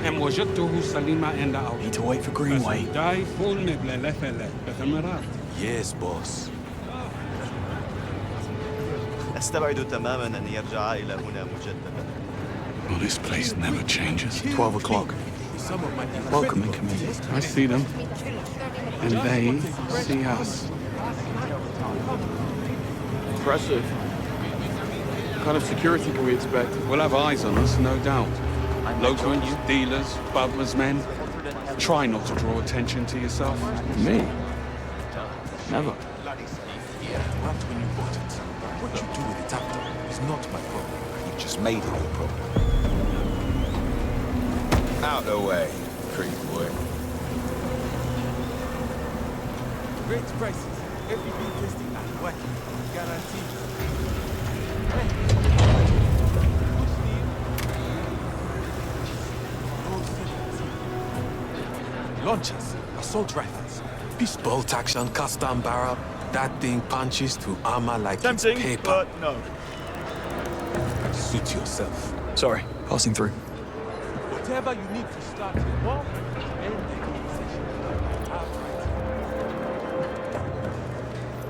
هم وجدته سليما عند أوي. Need to wait for Greenway. داي فول نبلة لفلة بثمرات. Yes, boss. أستبعد تماما أن يرجع إلى هنا مجددا. Well, this place never changes. 12 o'clock. Welcoming committee. I see them. And they see us. Impressive. What kind of security can we expect? We'll have eyes on us, no doubt. Locals, dealers, Butler's men. Try not to draw attention to yourself. Me? Never. Not when you bought it. What you do with it after is not my problem. You just made it your problem. Out the way, creep boy. Great prices. Everything tasting and working. Guaranteed. Launchers, assault rifles, bolt action, custom barrel. That thing punches to armor like Tempting, it's paper. but no. Suit yourself. Sorry, passing through. Whatever you need to start your war, end the conversation.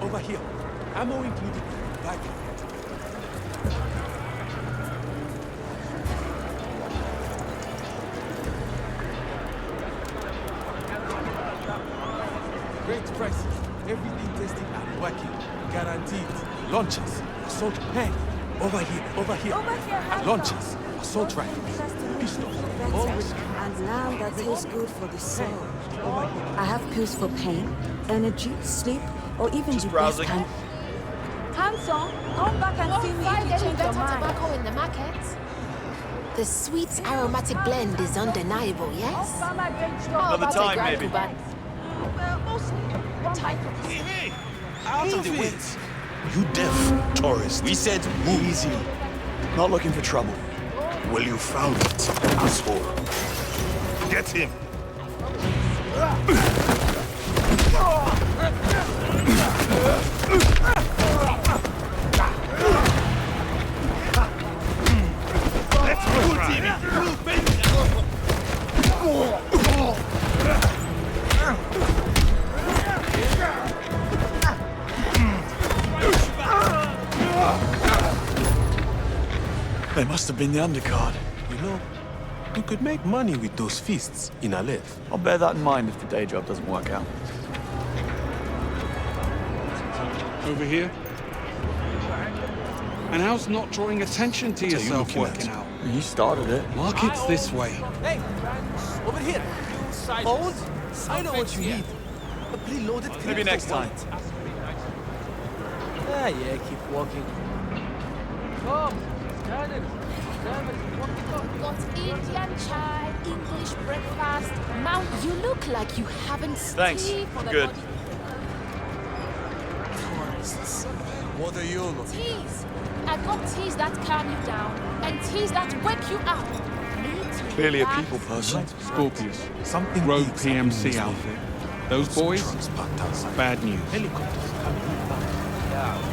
Over here. Ammo included. Back. Great prices. Everything testing and working. Guaranteed. Launchers. Assault. Hey. Over here. Over here. Launchers. Assault rifles. Pistols. Always. And now that feels good for the soul. I have pills for pain, energy, sleep, or even Just the browsing. best kind. Handsome, come back and see me if you change your mind. Tobacco in the market. The sweet aromatic blend is undeniable, yes? How Another about time, a Grand maybe. Cuban? Out of the way. You deaf, tourist. We said move. Easy. Not looking for trouble. Well, you found it, asshole. Get him. Let's go, Timmy. They must have been the undercard. You know, you could make money with those feasts in Aleph. I'll bear that in mind if the day job doesn't work out. Over here. And how's not drawing attention to yourself working out? You started it. Market's this way. Hey, over here. Hold. I know what you need. A preloaded Maybe next time. Yeah, keep walking. Come, Got Indian chai, English breakfast. Mount, you look like you haven't Thanks. sleep for the Good. body. What are you looking? Teas. I got teas that calm you down and teas that wake you up. Need to Clearly a relax. people person. Scorpius. Something Rogue big's PMC happening outfit. Those boys, Trucks parked outside. bad news. Helicopters coming in back.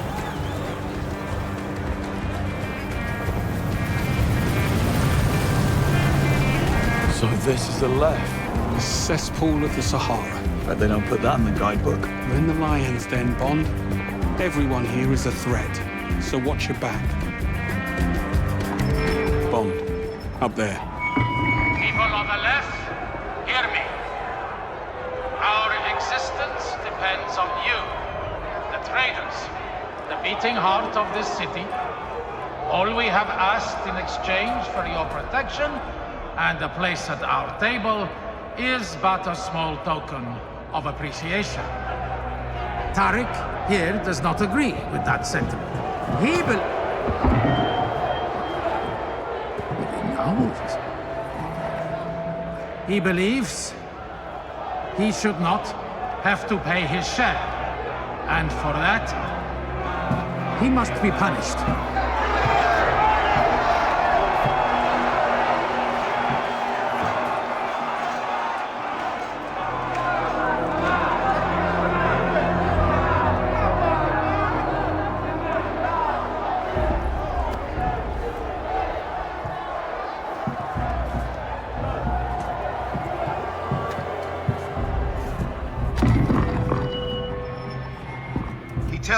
So this is the left. The cesspool of the Sahara. Bet they don't put that in the guidebook. We're in the lion's den, Bond. Everyone here is a threat, so watch your back. Bond, up there. People on the left, hear me. Our existence depends on you, the traders, the beating heart of this city. All we have asked in exchange for your protection and a place at our table is but a small token of appreciation. Tariq here does not agree with that sentiment. He believes he should not have to pay his share, and for that, he must be punished.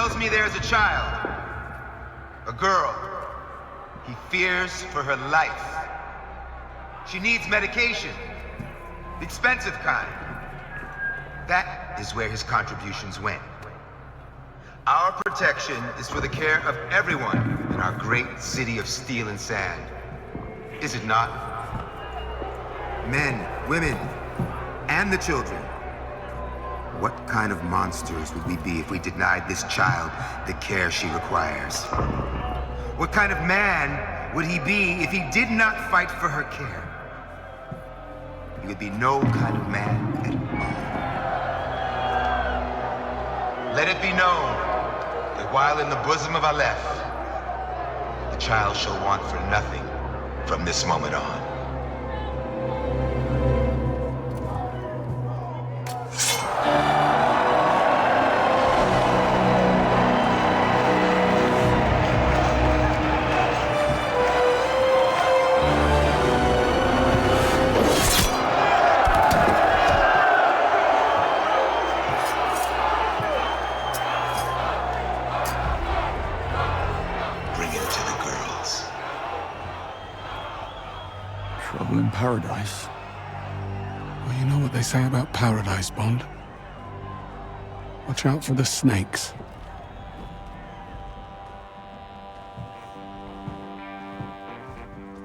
tells me there's a child. A girl. He fears for her life. She needs medication. The expensive kind. That is where his contributions went. Our protection is for the care of everyone in our great city of steel and sand. Is it not? Men, women, and the children. What kind of monsters would we be if we denied this child the care she requires? What kind of man would he be if he did not fight for her care? He would be no kind of man at all. Let it be known that while in the bosom of Aleph, the child shall want for nothing from this moment on. Trouble in paradise. Well, you know what they say about paradise, Bond. Watch out for the snakes.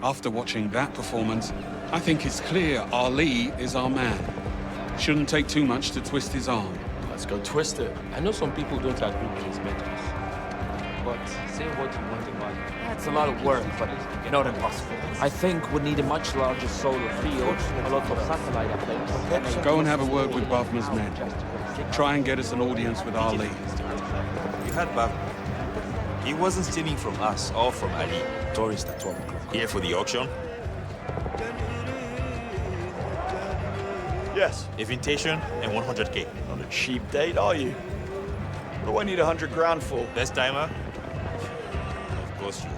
After watching that performance, I think it's clear Ali is our man. Shouldn't take too much to twist his arm. Let's go twist it. I know some people don't agree with his methods, but say what you want about it. It's a lot of work, but not impossible. I think we need a much larger solar field, a lot of satellite updates. Go and have a word with Bavma's men. Try and get us an audience with Ali. You heard Bavma. He wasn't stealing from us or from Ali. Tourist at 12 o'clock. Here for the auction? Yes. Invitation and 100K. Not a cheap date, are you? What do I need 100 grand for? Best timer? Of course you are.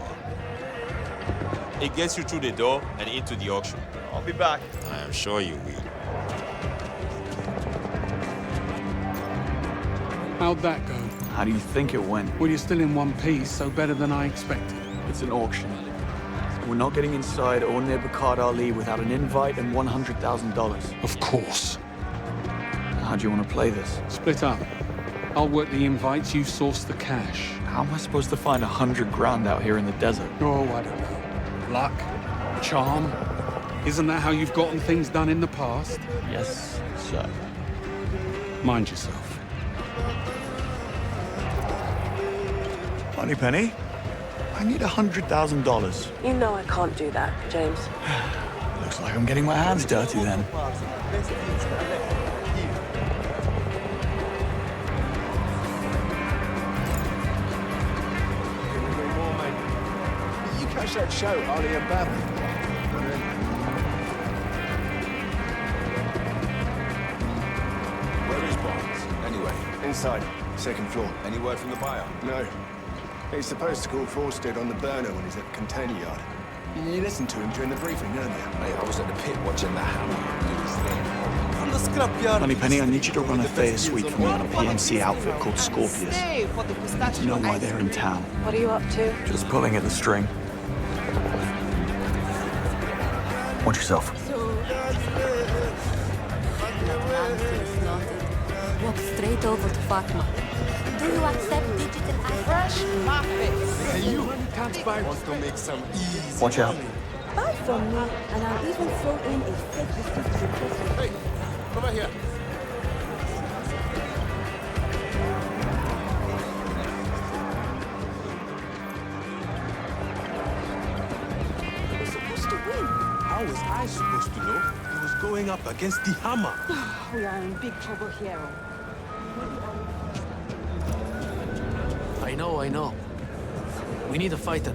It gets you through the door and into the auction. I'll be back. I am sure you will. How'd that go? How do you think it went? Well, you're still in one piece, so better than I expected. It's an auction. We're not getting inside or near Bakard Ali without an invite and $100,000. Of course. How do you want to play this? Split up. I'll work the invites, you source the cash. How am I supposed to find 100 grand out here in the desert? Oh, I don't know. Luck? Charm? Isn't that how you've gotten things done in the past? Yes, sir. Mind yourself. Moneypenny, I need $100,000. You know I can't do that, James. Looks like I'm getting my hands dirty then. You catch that show, Ali and Bavma? Where is Barnes? Anyway. Inside, second floor. Any word from the buyer? No. He's supposed to call Forsted on the burner when he's at the container yard. You listened to him during the briefing, didn't you? Mate, I was at the pit watching the hammer do his thing. From the scrapyard. Moneypenny, I need you to run a Thea suite for me on a PMC outfit called Scorpius. I need to know why they're in town. What are you up to? Just pulling at the string. Watch yourself. Walk straight over to Fatma. Do you accept digital Fresh muffins. Hey, you can't buy want to make some easy. Watch out. Buy from me, and I'll even throw in a fake receipt to replace Hey, over here. We're supposed to win. How was I supposed to know? He was going up against the hammer. We are in big trouble here. I know. We need a fighter.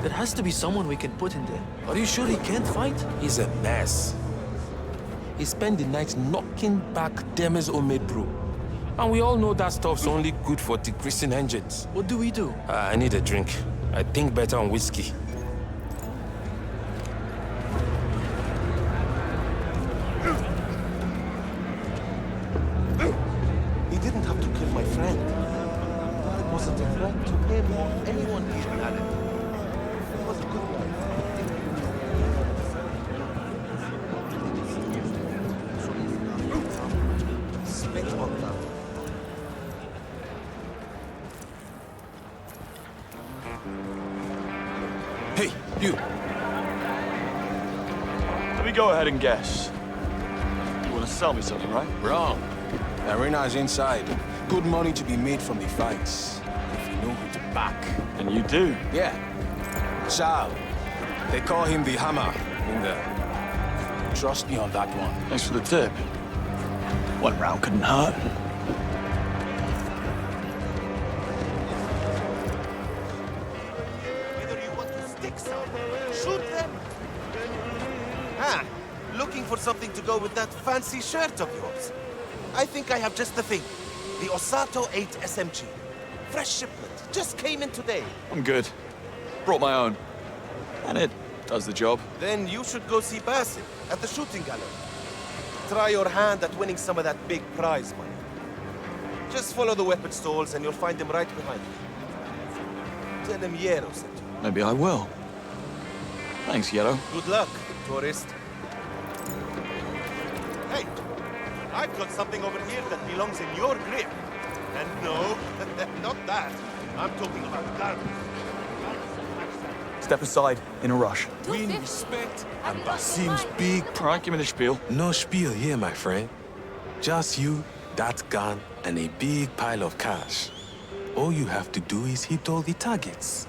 There has to be someone we can put in there. Are you sure he can't fight? He's a mess. He spent the night knocking back Deme's homemade brew. And we all know that stuff's only good for decreasing engines. What do we do? I need a drink. I think better on whiskey. He didn't have to kill my friend. Hey, you. Let me go ahead and guess. You want to sell me something, right? Wrong. Arena's inside. Good money to be made from the fights, if you know who to back. And you do? Yeah. Sal. They call him the Hammer in there. Trust me on that one. Thanks for the tip. One round couldn't hurt. Whether you want to stick some, shoot them. Ah, looking for something to go with that fancy shirt of yours. I think I have just the thing. The Osato 8 SMG. Fresh shipment. Just came in today. I'm good. Brought my own. And it does the job. Then you should go see Basim at the shooting gallery. Try your hand at winning some of that big prize money. Just follow the weapon stalls and you'll find him right behind you. Tell him Yero sent you. Maybe I will. Thanks, Yellow. Good luck, tourist. Hey, I've got something over here that belongs in your grip. And no, not that. I'm talking about garbage. Step aside, in a rush. Win respect and Basim's big... Alright, give me the spiel. No spiel here, my friend. Just you, that gun, and a big pile of cash. All you have to do is hit all the targets.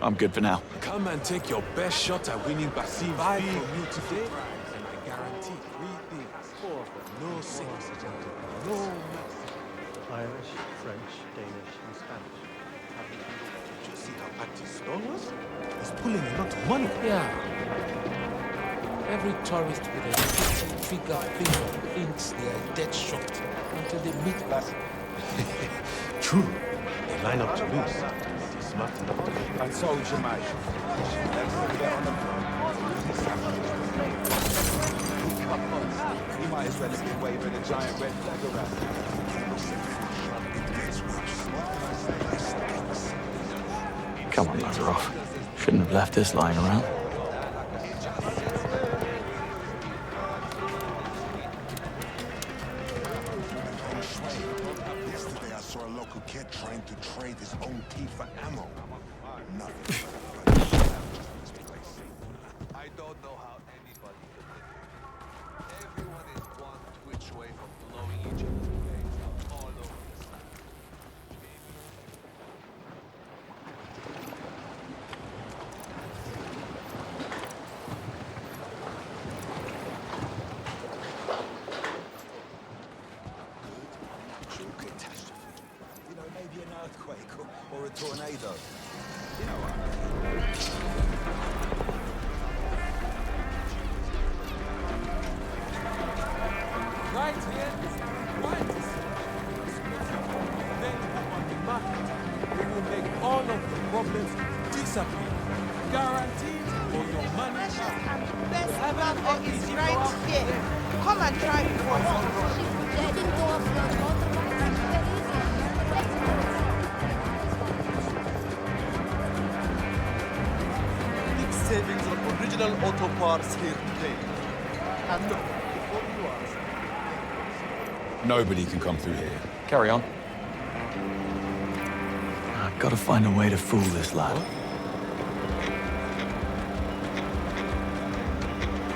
I'm good for now. Come and take your best shot at winning Basim's big... From you today, and I guarantee 3 things. 4 no six. No mess. Irish, French, Danish, and Spanish. Did you see how active Stone was? He's pulling a lot of money. Yeah. Every tourist with a trigger finger thinks they are dead shot until they meet Basim. True. They line up to lose. Smart enough to I told you, mate. You might as well have been waving a giant red flag around. Come on, Lazaroff. Shouldn't have left this lying around. Yesterday I saw a local kid trying to trade his own teeth for ammo. Nothing. I don't know how anybody could live. Everyone is one twitch away from blowing each other's brains out all over the side. True catastrophe. You know, maybe an earthquake or a tornado. You know what? Right here, right. Then on the market, we will make all of the problems disappear. Guaranteed for your money. Best brother is right here. Come and try Big savings on original auto parts here today. And look, before you ask, Nobody can come through here. Carry on. I've got to find a way to fool this lad.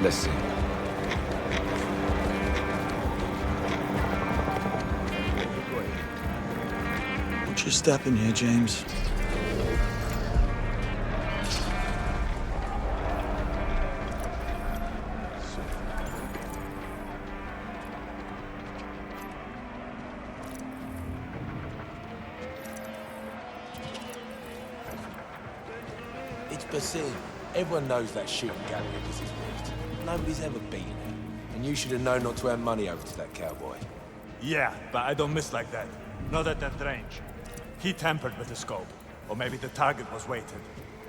Let's see. Watch your step in here, James. It's Basim. Everyone knows that shooting gallery is his rift. Nobody's ever been it. And you should have known not to hand money over to that cowboy. Yeah, but I don't miss like that. Not at that range. He tampered with the scope. Or maybe the target was weighted.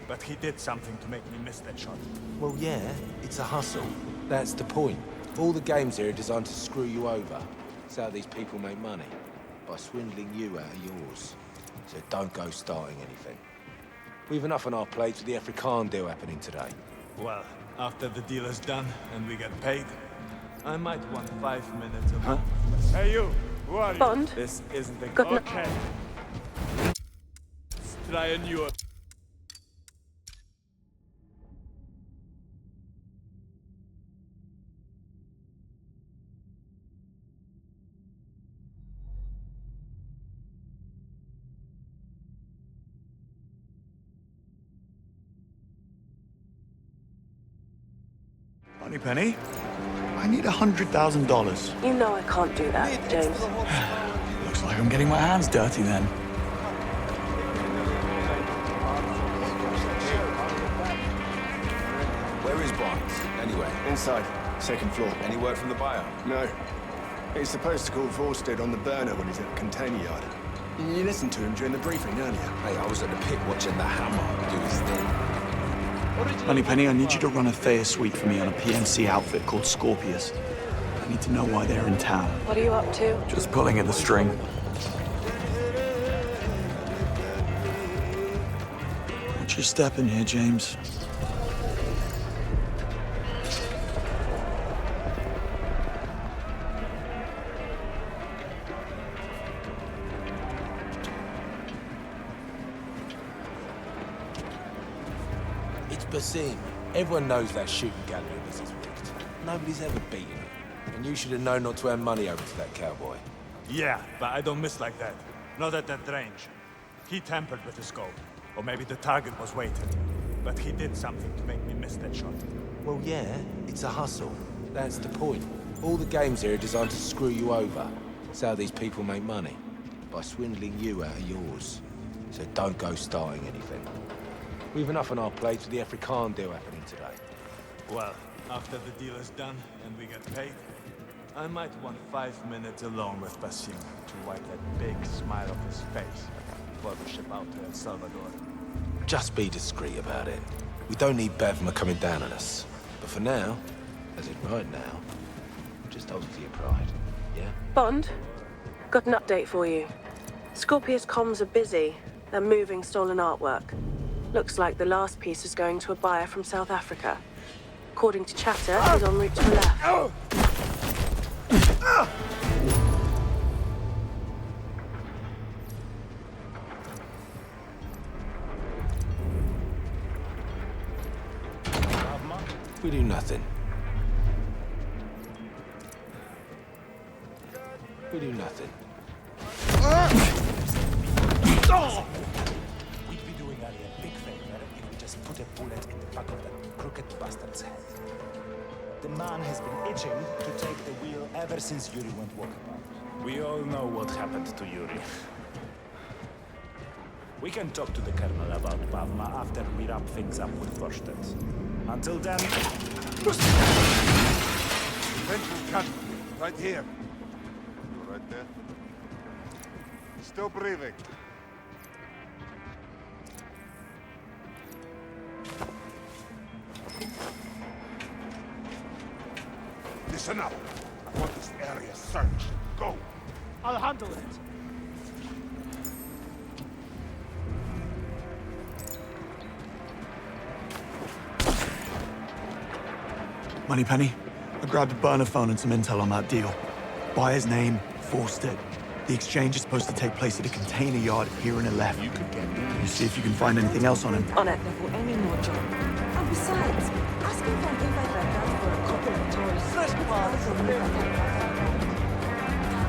But he did something to make me miss that shot. Well, yeah, it's a hustle. That's the point. All the games here are designed to screw you over. It's how these people make money. By swindling you out of yours. So don't go starting anything. We've enough on our plates with the Afrikaan deal happening today. Well, after the deal is done and we get paid, I might want 5 minutes of... Huh? Hey you! Who are you? Bond? This isn't the... Good Okay. Try a new... Moneypenny, I need $100,000. You know I can't do that, James. Looks like I'm getting my hands dirty then. Where is Barnes, anyway? Inside, second floor. Any word from the buyer? No. He's supposed to call Vorsted on the burner when he's at the container yard. You listened to him during the briefing earlier. Hey, I was at the pit watching the Hammer do his thing. Moneypenny, I need you to run a Thayer suite for me on a PNC outfit called Scorpius. I need to know why they're in town. What are you up to? Just pulling at the string. Watch your step in here, James. It's Basim. Everyone knows that shooting gallery business rigged. Nobody's ever beaten him. And you should have known not to hand money over to that cowboy. Yeah, but I don't miss like that. Not at that range. He tampered with the scope. Or maybe the target was weighted. But he did something to make me miss that shot. Well, yeah, it's a hustle. That's the point. All the games here are designed to screw you over. It's how these people make money. By swindling you out of yours. So don't go starting anything. We've enough on our plates with the Afrikaan deal happening today. Well, after the deal is done and we get paid, I might want 5 minutes alone with Basim to wipe that big smile off his face before we ship out to El Salvador. Just be discreet about it. We don't need Bevma coming down on us. But for now, as in right now, just hold to your pride, yeah? Bond, got an update for you. Scorpius comms are busy. They're moving stolen artwork. Looks like the last piece is going to a buyer from South Africa. According to chatter, he's en route to Malaf. We do nothing. We do nothing. We'd be doing Ali a big favor if we just put a bullet in the back of that crooked bastard's head. The man has been itching to take the wheel ever since Yuri went walkabout. We all know what happened to Yuri. We can talk to the Colonel about Bavma after we wrap things up with Vorsted. Until then... Ventral cut. Right here. Right there. Still breathing. Listen up. I want this area searched. Go. I'll handle it. Moneypenny, I grabbed a burner phone and some intel on that deal. Buyer's name, Vorsted. The exchange is supposed to take place at a container yard here in Aleph. You could get it. You see if you can find anything else on him. On it. For any more job. And besides, asking for an invite like that for a couple of tourists. Got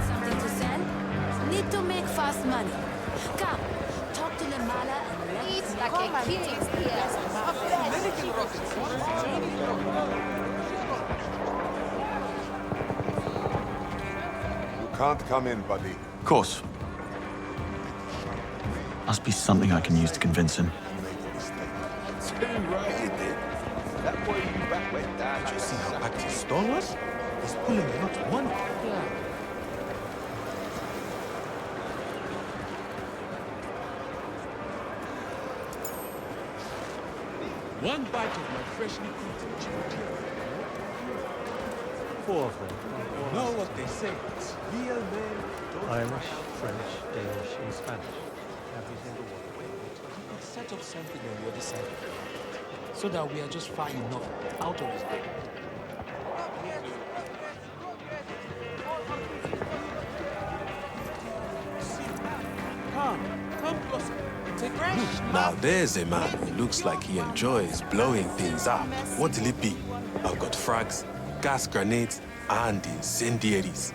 something to sell? Need to make fast money. Come, talk to Lamala and let's like a king. You can't come in, buddy. Of course. Must be something I can use to convince him. Too right, you did. That boy you back went down. Did you see how back he stole us? He's pulling a lot of money. Yeah. One bite of my freshly cooked chicken. 4 of them. You know what they say? It's real men. Irish, French, Danish, and Spanish. Every single one. We could set up something on the other side of it, so that we are just far enough out of his way. Come closer. Take range. Now there's a man who looks like he enjoys blowing things up. What'll it be? I've got frags, gas grenades, and incendiaries.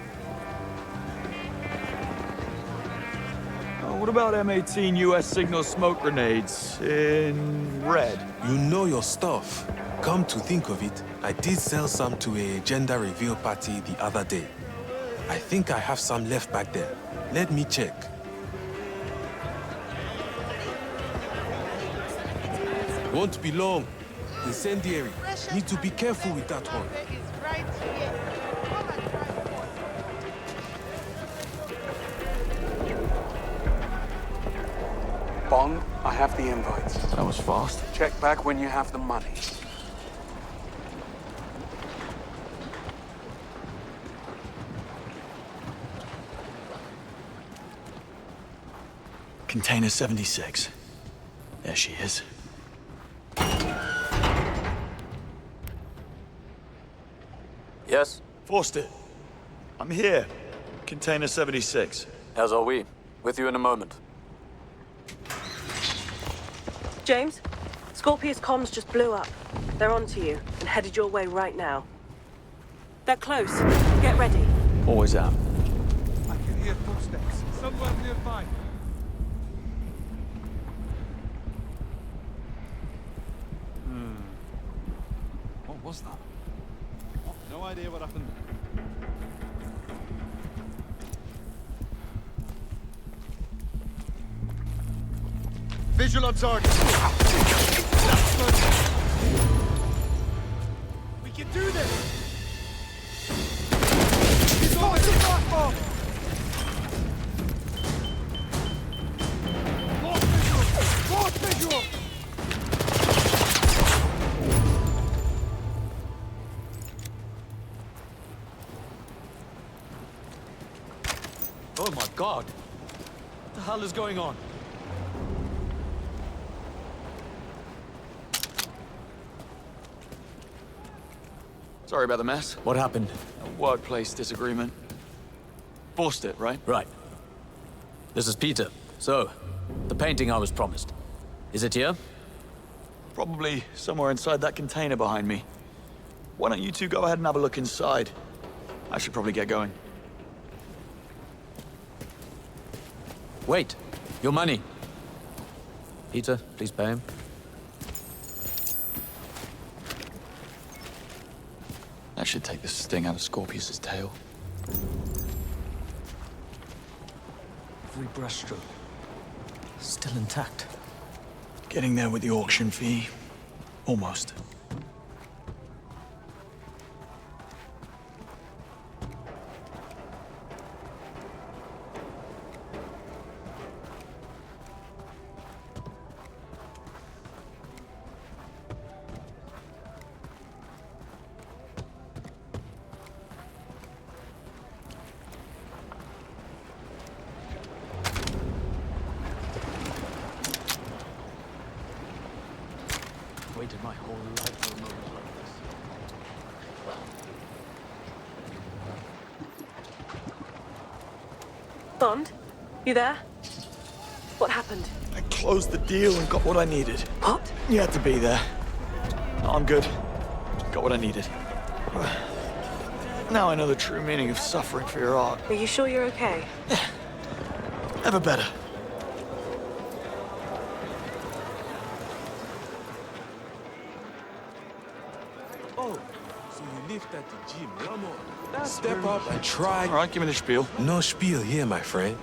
What about M18 US signal smoke grenades in red? You know your stuff. Come to think of it, I did sell some to a gender reveal party the other day. I think I have some left back there. Let me check. Won't be long. Incendiary. Need to be careful with that one. Right here. Bond, I have the invites. That was fast. Check back when you have the money. Container 76. There she is. Yes? Forster, I'm here. Container 76. As are we. With you in a moment. James, Scorpius comms just blew up. They're onto you and headed your way right now. They're close. Get ready. Always out. I can hear footsteps. Somewhere nearby. What was that? Oh, no idea what happened. Visual on target. We can do this! He's on the platform! More visual! Oh my God! What the hell is going on? Sorry about the mess. What happened? A workplace disagreement. Forced it, right? Right. This is Peter. So, the painting I was promised. Is it here? Probably somewhere inside that container behind me. Why don't you two go ahead and have a look inside? I should probably get going. Wait. Your money. Peter, please pay him. That should take the sting out of Scorpius's tail. Every brushstroke. Still intact. Getting there with the auction fee. Almost. Waited my whole life for a moment like this. Bond, you there? What happened? I closed the deal and got what I needed. What? You had to be there. I'm good. Got what I needed. Now I know the true meaning of suffering for your art. Are you sure you're okay? Ever better. Oh, so you lived at the gym, Ramo. Step up and try. All right, give me the spiel. No spiel here, my friend.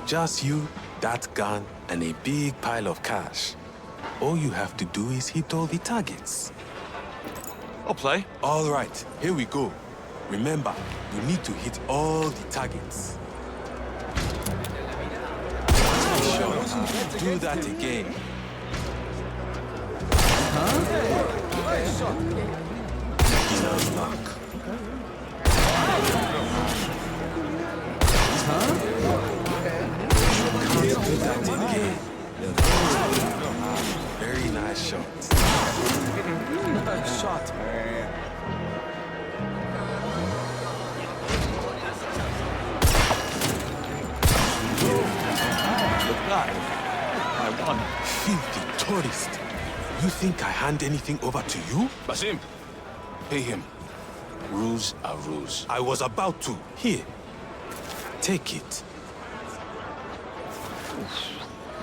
Just you, that gun, and a big pile of cash. All you have to do is hit all the targets. I'll play. All right, here we go. Remember, you need to hit all the targets. Sure, do that again. Beginner's luck. Can't do that again. Very nice shot. Shot. Look at that. I won. filthy tourist. You think I hand anything over to you? Basim, pay him. Rules are rules. I was about to. Here. Take it.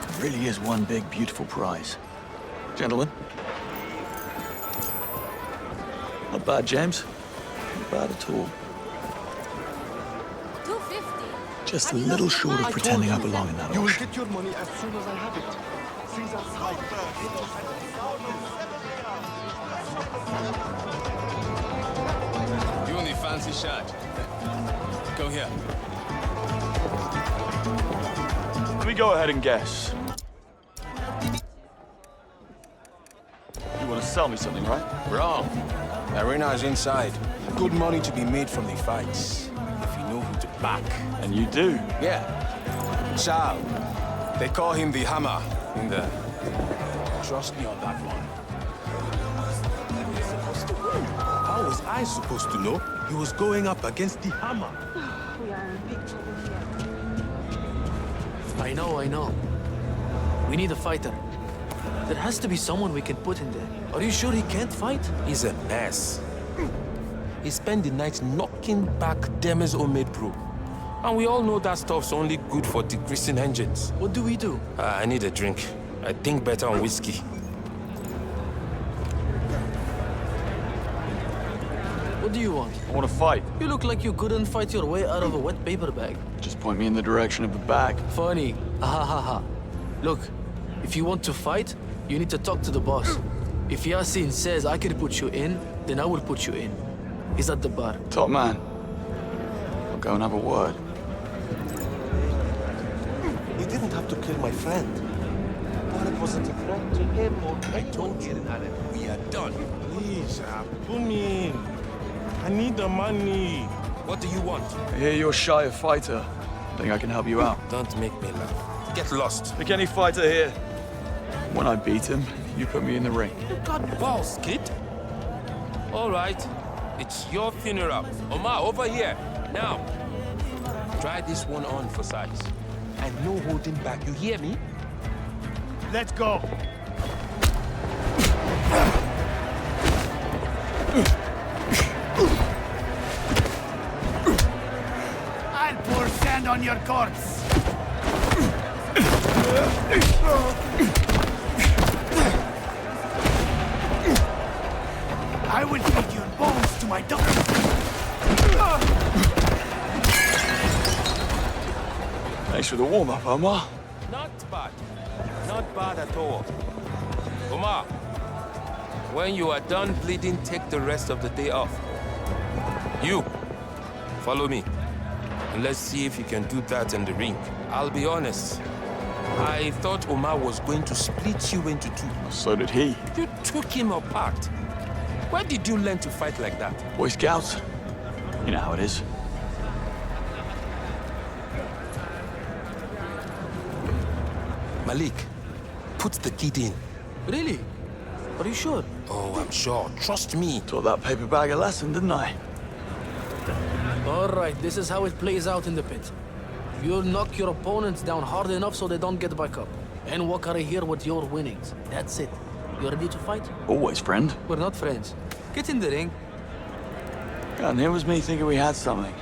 It really is one big, beautiful prize. Gentlemen. Not bad, James. Not bad at all. 250. Just a little short of pretending I belong in that You will auction. get your money as soon as I have it. Caesar's right first. You only fancy shot. Go here. Let me go ahead and guess. You want to sell me something, right? Wrong. The arena is inside. Good money to be made from the fights. If you know who to back. And you do? Yeah. Shao. They call him the Hammer in there. Trust me on that one. How was I supposed to know he was going up against the Hammer? We are in big trouble here. I know. We need a fighter. There has to be someone we can put in there. Are you sure he can't fight? He's a mess. He spent the night knocking back Deme's homemade brew. And we all know that stuff's only good for degreasing engines. What do we do? I need a drink. I think better on whiskey. What do you want? I want to fight. You look like you couldn't fight your way out of a wet paper bag. Just point me in the direction of the bag. Funny. Ha. Look, if you want to fight, you need to talk to the boss. If Yasin says I can put you in, then I will put you in. He's at the bar. Top man. I'll go and have a word. You didn't have to kill my friend. But it wasn't a threat to him or I told you. We are done. Please, put me in. I need the money. What do you want? I hear you're shy of fighter. Think I can help you out. Don't make me laugh. Get lost. Pick any fighter here. When I beat him, you put me in the ring. You got balls, kid. All right. It's your funeral. Omar, over here. Now. Try this one on for size. And no holding back. You hear me? Let's go. I'll pour sand on your corpse. I will feed your bones to my dog. Thanks for the warm-up, Omar. Not bad. Not bad at all. Omar, when you are done bleeding, take the rest of the day off. You, follow me. And let's see if you can do that in the ring. I'll be honest. I thought Omar was going to split you into two. So did he. You took him apart. Where did you learn to fight like that? Boy Scouts. You know how it is. Malik, put the kid in. Really? Are you sure? Oh, I'm sure. Trust me. Taught that paper bag a lesson, didn't I? All right, this is how it plays out in the pit. You knock your opponents down hard enough so they don't get back up. And walk out of here with your winnings. That's it. You ready to fight? Always, friend. We're not friends. Get in the ring. And here was me thinking we had something.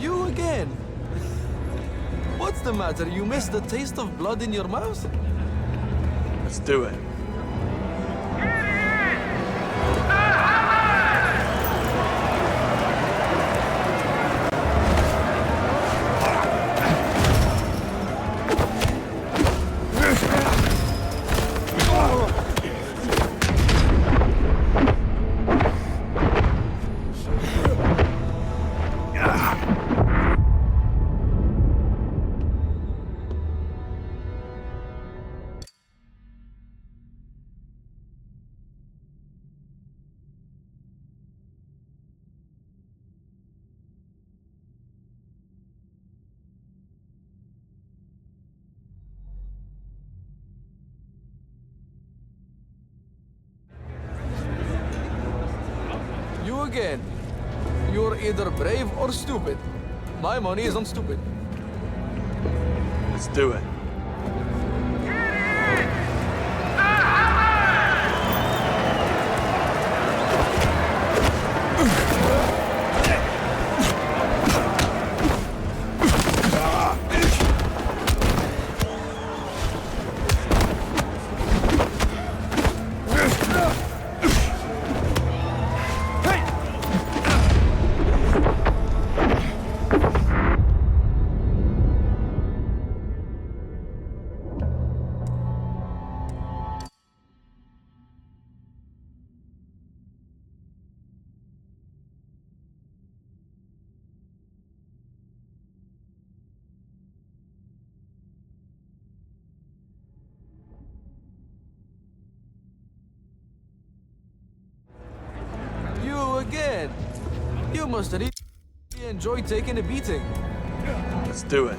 You again? What's the matter? You missed the taste of blood in your mouth? Let's do it. You again. You're either brave or stupid. My money is on stupid. Let's do it. You again. You must really enjoy taking a beating. Let's do it.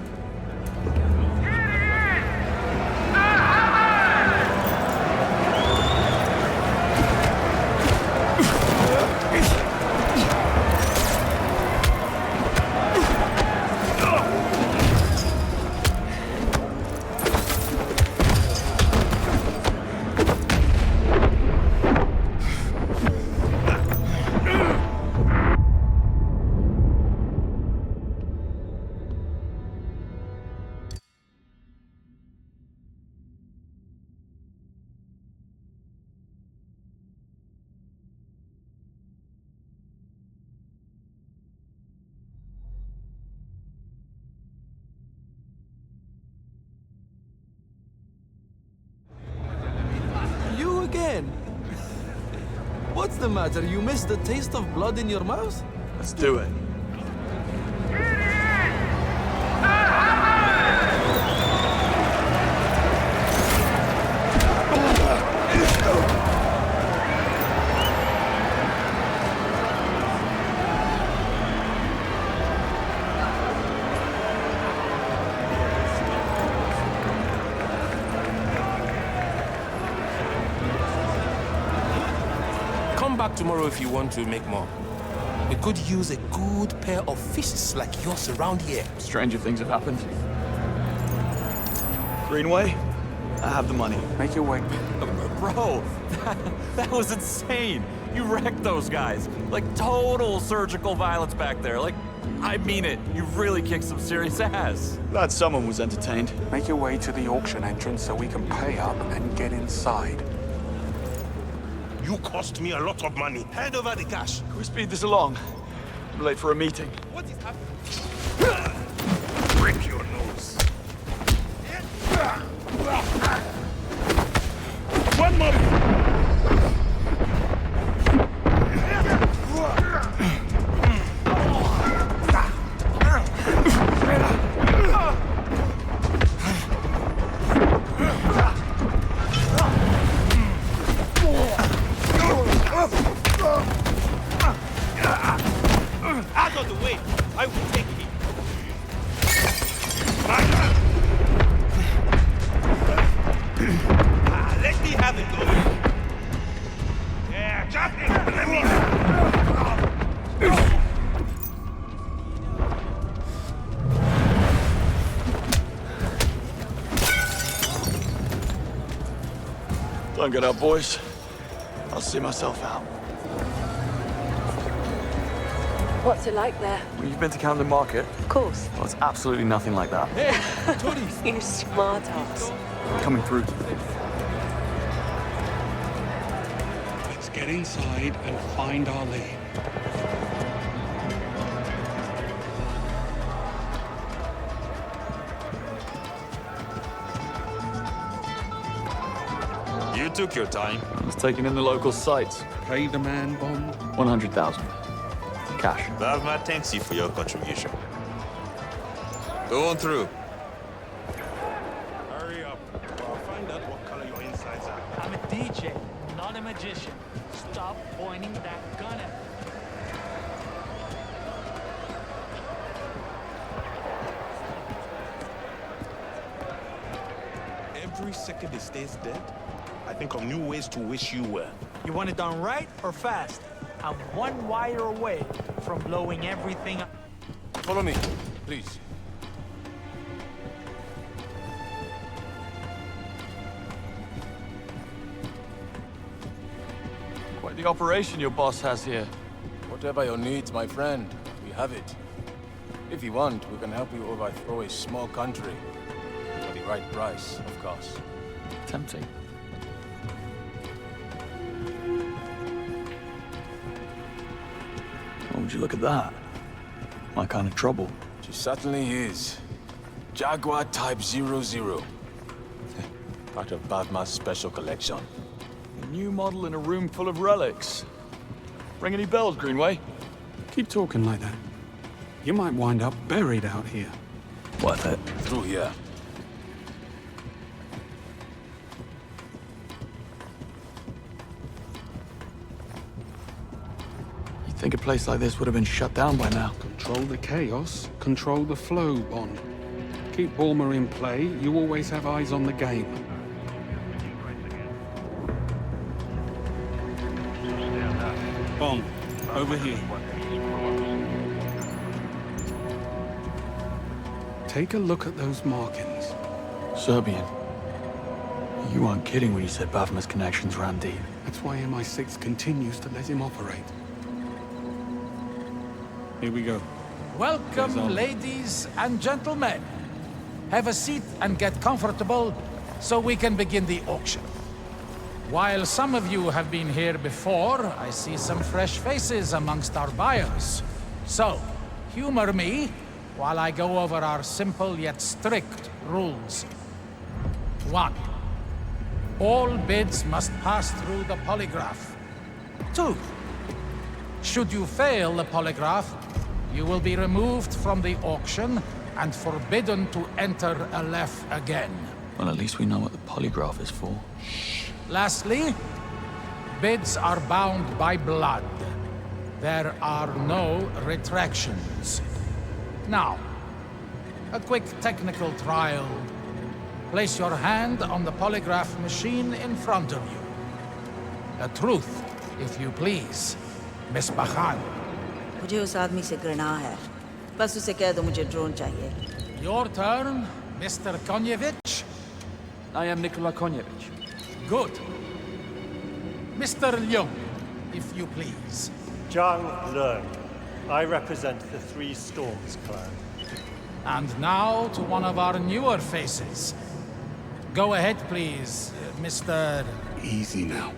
You again. What's the matter? You missed the taste of blood in your mouth? Let's do it. Come back tomorrow if you want to make more. We could use a good pair of fists like yours around here. Stranger things have happened. Greenway, I have the money. Make your way. Bro, that was insane. You wrecked those guys. Like, total surgical violence back there. Like, I mean it. You really kicked some serious ass. Glad someone was entertained. Make your way to the auction entrance so we can pay up and get inside. You cost me a lot of money. Hand over the cash. Can we speed this along? I'm late for a meeting. What is happening? Break your nose. One more. Out of the way. I will take him. Let me have it, though. Yeah, Johnny, let me. Don't get up, boys. I'll see myself out. What's it like there? Well, you've been to Camden Market? Of course. Well, it's absolutely nothing like that. You smart ass. Coming through. Let's get inside and find our lead. You took your time. I was taking in the local sites. Pay the man, Bond. 100,000. Cash. Bavma thanks you for your contribution. Go on through. Hurry up. I'll find out what color your insides are. I'm a DJ, not a magician. Stop pointing that gun at me. Every second it stays dead, I think of new ways to wish you well. You want it done right or fast? I'm one wire away from blowing everything up. Follow me, please. Quite the operation your boss has here. Whatever your needs, my friend, we have it. If you want, we can help you overthrow a small country. For the right price, of course. Tempting. Oh, would you look at that? My kind of trouble. She certainly is. Jaguar Type 00. Part of Bavma's special collection. A new model in a room full of relics. Ring any bells, Greenway? Keep talking like that. You might wind up buried out here. Worth it. Through here. You'd think a place like this would have been shut down by now. Control the chaos, control the flow, Bond. Keep Bulmer in play, you always have eyes on the game. Bond, over here. Take a look at those markings. Serbian. You weren't kidding when you said Bavma's connections ran deep. That's why MI6 continues to let him operate. Here we go. Welcome, ladies and gentlemen. Have a seat and get comfortable so we can begin the auction. While some of you have been here before, I see some fresh faces amongst our buyers. So, humor me while I go over our simple yet strict rules. 1. All bids must pass through the polygraph. 2. Should you fail the polygraph, you will be removed from the auction and forbidden to enter Aleph again. Well, at least we know what the polygraph is for. Lastly, bids are bound by blood. There are no retractions. Now, a quick technical trial. Place your hand on the polygraph machine in front of you. The truth if you please, Miss Bakhan. मुझे उस आदमी से घृणा है। बस उसे कह दो मुझे ड्रोन चाहिए। Your turn, Mr. Konyevich. I am Nikola Konyevich. Good. Mr. Leung, if you please. Zhang Leung. I represent the Three Storms clan. And now to one of our newer faces. Go ahead, please, Mr. Easy now.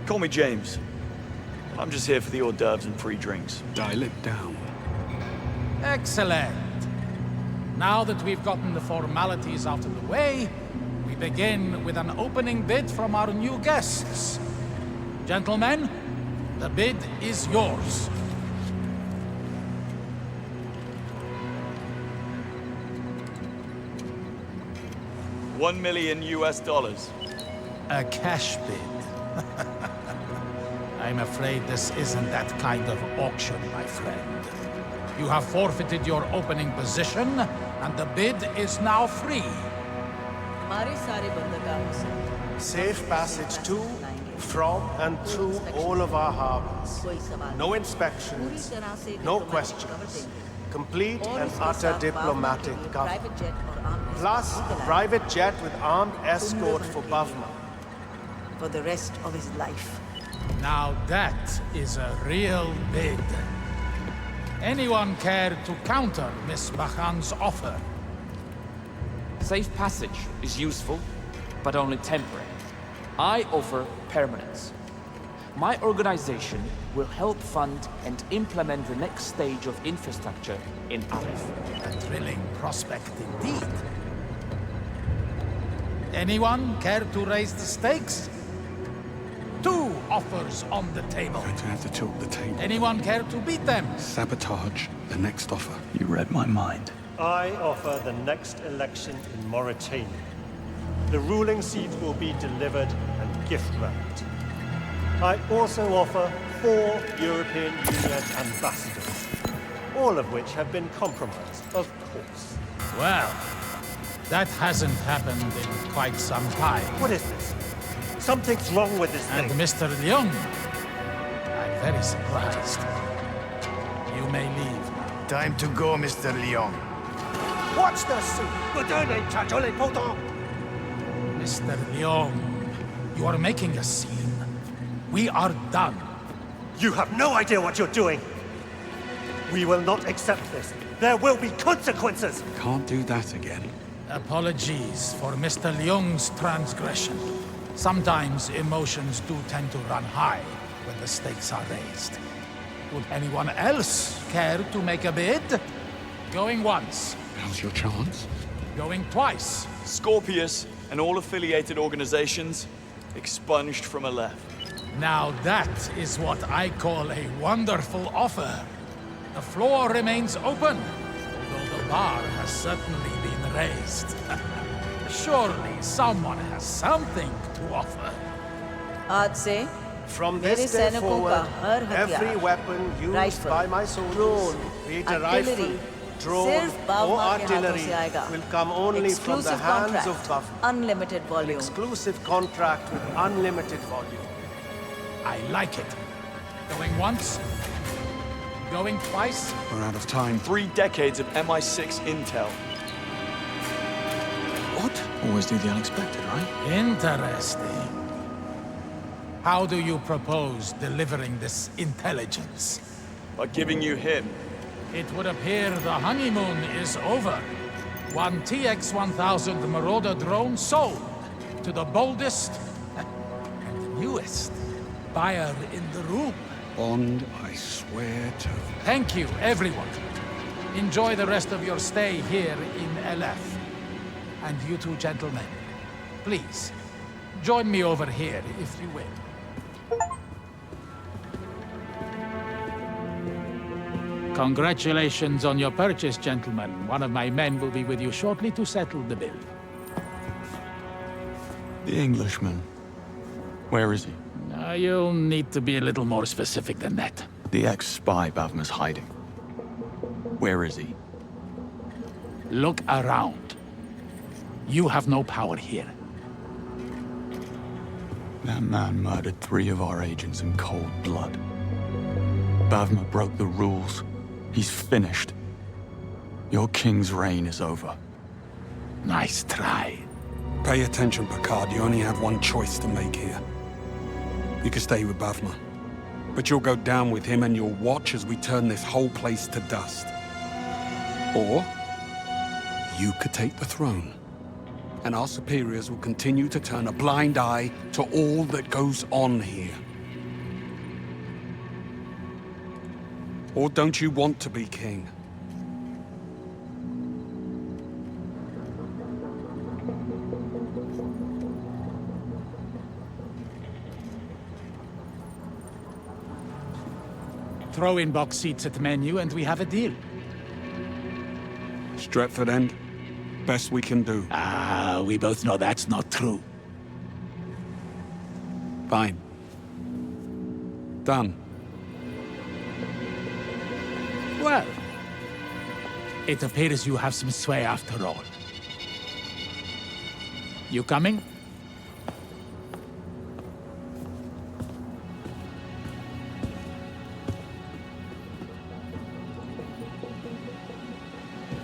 Call me James. I'm just here for the hors d'oeuvres and free drinks. Dial it down. Excellent. Now that we've gotten the formalities out of the way, we begin with an opening bid from our new guests. Gentlemen, the bid is yours. $1 million US. A cash bid. I'm afraid this isn't that kind of auction, my friend. You have forfeited your opening position, and the bid is now free. Safe passage to, from, and through all of our harbors. No inspections, no questions. Complete and utter diplomatic cover. Plus, private jet with armed escort for Bavma. For the rest of his life. Now that is a real bid. Anyone care to counter Miss Bakhan's offer? Safe passage is useful, but only temporary. I offer permanence. My organization will help fund and implement the next stage of infrastructure in Aleph. A thrilling prospect indeed. Anyone care to raise the stakes? 2 offers on the table. Going to have to tilt the table. Anyone care to beat them? Sabotage the next offer. You read my mind. I offer the next election in Mauritania. The ruling seat will be delivered and gift-wrapped. I also offer 4 European Union ambassadors, all of which have been compromised, of course. Well, that hasn't happened in quite some time. What is this? Something's wrong with this thing. And Mr. Leung, I'm very surprised. You may leave. Time to go, Mr. Leung. Watch the suit! Mr. Leung, you are making a scene. We are done. You have no idea what you're doing. We will not accept this. There will be consequences. Can't do that again. Apologies for Mr. Leung's transgression. Sometimes emotions do tend to run high when the stakes are raised. Would anyone else care to make a bid? Going once. Now's your chance. Going twice. Scorpius and all affiliated organizations expunged from Aleph. Now that is what I call a wonderful offer. The floor remains open, although the bar has certainly been raised. Surely someone has something to offer. आज से From this day forward, every weapon used by my soldiers, be it a rifle, drone, or artillery, will come only from the hands of Bavma. Unlimited volume. Exclusive contract with unlimited volume. I like it. Going once? Going twice? We're out of time. 3 decades of MI6 intel. What? Always do the unexpected, right? Interesting. How do you propose delivering this intelligence? By giving you him. It would appear the honeymoon is over. One TX-1000 Marauder drone sold to the boldest and newest buyer in the room. Bond, I swear to... Thank you, everyone. Enjoy the rest of your stay here in Aleph. And you two gentlemen, please, join me over here if you will. Congratulations on your purchase, gentlemen. One of my men will be with you shortly to settle the bill. The Englishman. Where is he? You'll need to be a little more specific than that. The ex-spy Bavma's hiding. Where is he? Look around. You have no power here. That man murdered 3 of our agents in cold blood. Bavma broke the rules. He's finished. Your king's reign is over. Nice try. Pay attention, Picard. You only have one choice to make here. You can stay with Bavma, but you'll go down with him and you'll watch as we turn this whole place to dust. Or you could take the throne, and our superiors will continue to turn a blind eye to all that goes on here. Or don't you want to be king? Throw in box seats at the menu and we have a deal. Stretford End? Best we can do. Ah, we both know that's not true. Fine. Done. Well, it appears you have some sway after all. You coming?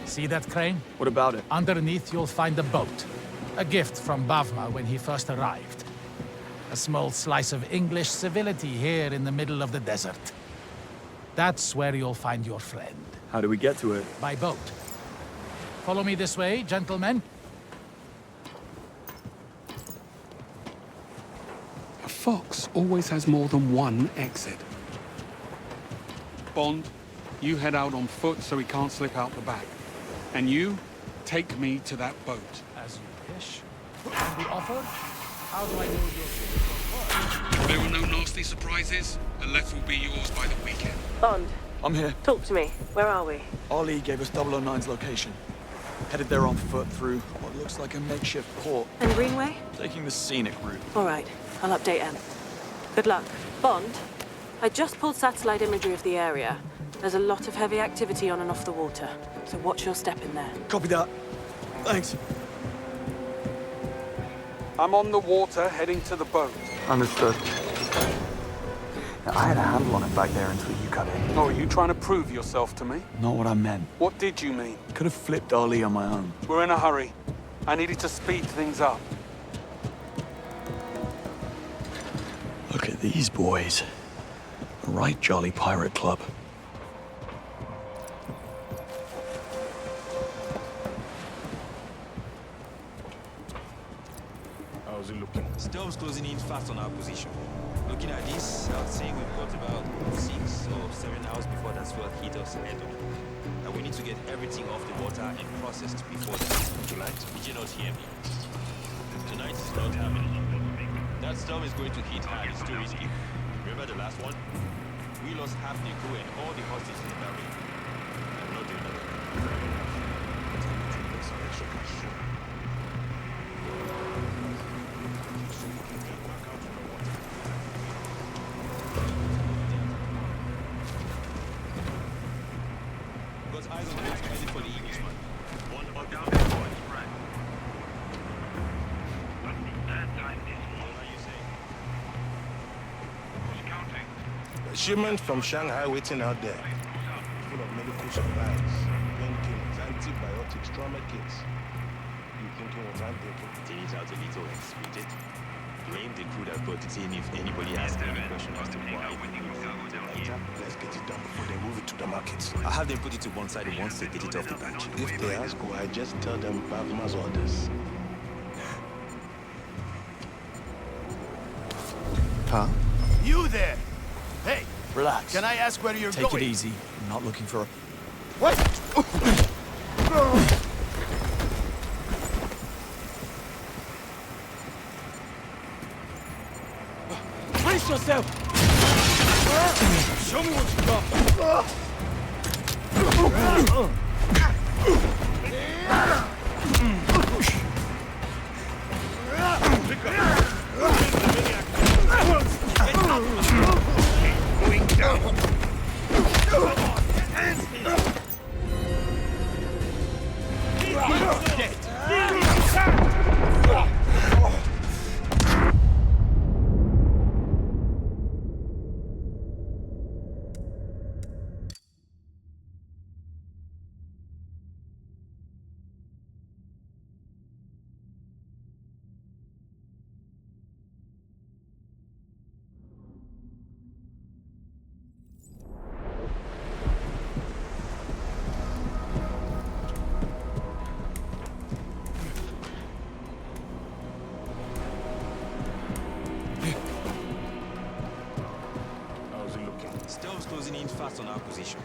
See that crane? What about it? Underneath you'll find a boat. A gift from Bavma when he first arrived. A small slice of English civility here in the middle of the desert. That's where you'll find your friend. How do we get to it? By boat. Follow me this way, gentlemen. A fox always has more than one exit. Bond, you head out on foot so he can't slip out the back. And you, take me to that boat. As you wish. And the offer? How do I know If there were no nasty surprises, the left will be yours by the weekend. Bond, I'm here. talk to me. Where are we? Ali gave us 009's location. Headed there on foot through what looks like a makeshift port. And Greenway? Taking the scenic route. All right, I'll update M. Good luck. Bond, I just pulled satellite imagery of the area. There's a lot of heavy activity on and off the water, so watch your step in there. Copy that. Thanks. I'm on the water, heading to the boat. Understood. Now, I had a handle on it back there until you cut in. Oh, are you trying to prove yourself to me? Not what I meant. What did you mean? Could have flipped Ali on my own. We're in a hurry. I needed to speed things up. Look at these boys. A right jolly pirate club. How's it looking? Storm's closing in fast on our position. Looking at this, I would say we've got about 6 or 7 hours before that swell hit us head on. And we need to get everything off the water and processed before that. Tonight? Did you not hear me? Tonight is not happening. That storm is going to hit hard. It's too risky. Remember the last one? We lost half the crew and all the hostages in that ring. I'm not doing that. Got eyes on boats headed for the Englishman. One about down there, boys. Right. What are you saying? Who's counting? A shipment from Shanghai waiting out there. Full of medical supplies, painkillers, antibiotics, trauma kits. You thinking what I'm thinking? Take it out a little and split it. Blame the crew that brought it in if anybody has any question as to why. Let's get it done before they move it to the markets. I have them put it to one side once they get it off the bench. If they ask why, just tell them Bavma's orders. Huh? You there! Hey! Relax. Can I ask where you're going? Take it easy. I'm not looking for a... Wait! Brace yourself! Show me what you got! Going down! fast on our position.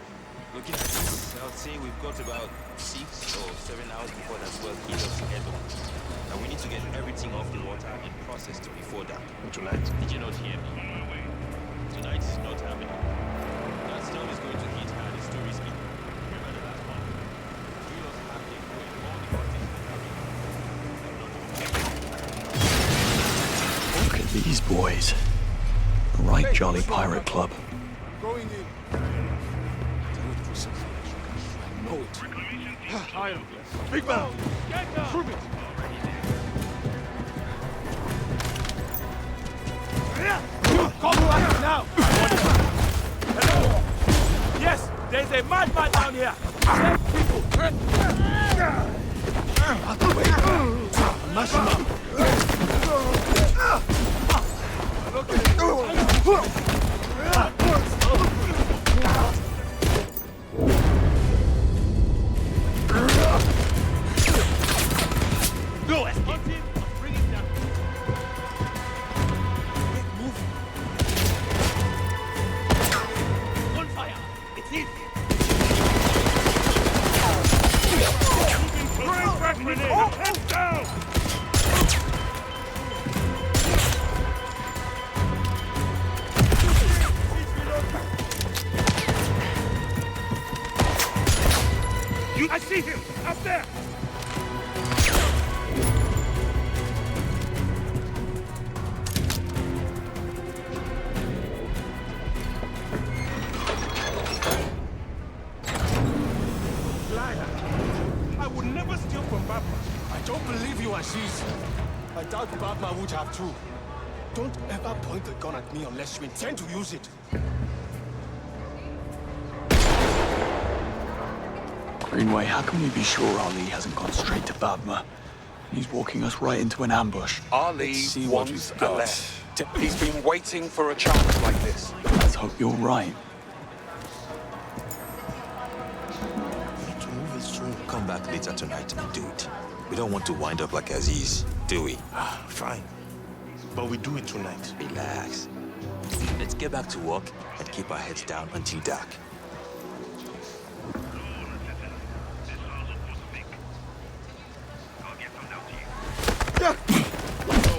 Looking at this, I would say we've got about 6 or 7 hours before that swell hit us head on. And we need to get everything off the water and processed before that. Tonight? Did you not hear me? Tonight is not happening. That storm is going to hit hard as stories speak. Remember the last one? We also have been going all the hostages. Look at these boys. A right jolly pirate club. Going in. I know it. Big man! Prove it! Call to us now! Hello? Yes, there's a madman down here! Save people! Mash him up! No, escape! Bring it down! Move! On fire! It's easy! Throwing frag grenade! Head down! I see him! Up there! I would never steal from Batman. I don't believe you, Aziz. I doubt Batman would have too. Don't ever point a gun at me unless you intend to use it. Greenway, how can we be sure Ali hasn't gone straight to Babma? He's walking us right into an ambush. Ali wants a left. He's been waiting for a chance like this. Let's hope you're right. To move this through, come back later tonight and do it. We don't want to wind up like Aziz, do we? Fine. But we do it tonight. Relax. Let's get back to work and keep our heads down until dark.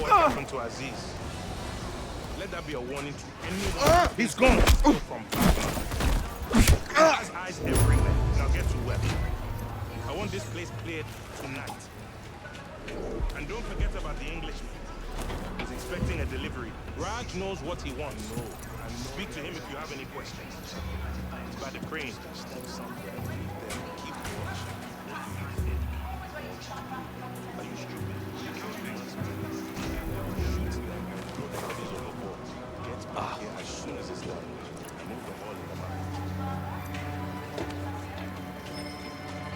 What happened to Aziz? Let that be a warning to anyone. He's gone! From Batman. Has eyes everywhere. Now get to work. I want this place cleared tonight. And don't forget about the Englishman. He's expecting a delivery. Raj knows what he wants. And speak to him if you have any questions. It's by the crane. Keep watch. Are you stupid? Get back here as soon as it's done. Move them all in the mouth.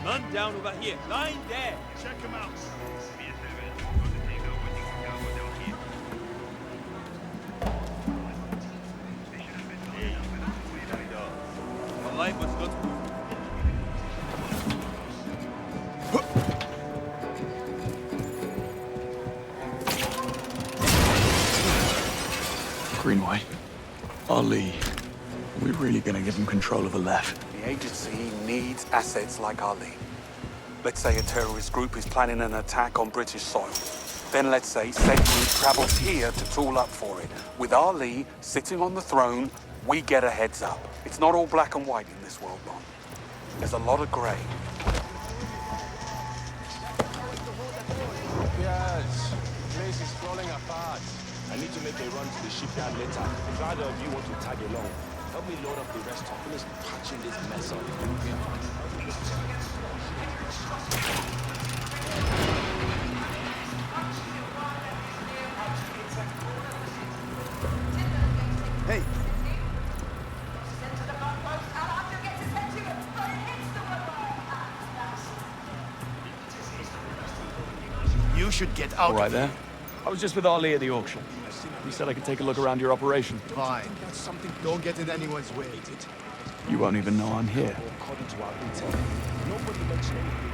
Man down over here. Lying there. Check him out. My life was not good. Greenway, Ali, are we really gonna give him control of Aleph? The agency needs assets like Ali. Let's say a terrorist group is planning an attack on British soil. Then let's say said group travels here to tool up for it. With Ali sitting on the throne, we get a heads up. It's not all black and white in this world, Bond. There's a lot of grey. Yes, the place is falling apart. I need to make a run to the shipyard later. If either of you want to tag along, help me load up the rest. Finish patching this mess up. Hey! You should get out. All right there. I was just with Ali at the auction. He said I could take a look around your operation. Fine. That's something. Don't get in anyone's way. You won't even know I'm here. According to our intel, nobody mentioned anything.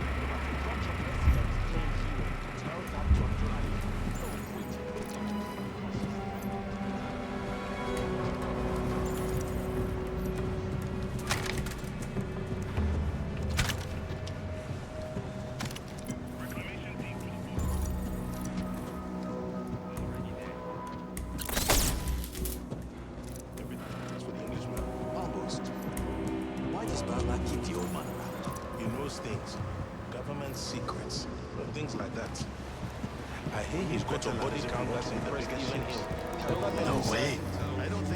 those things. Government secrets. Things like that. I hear he's got a body count that's impressed even him. No way.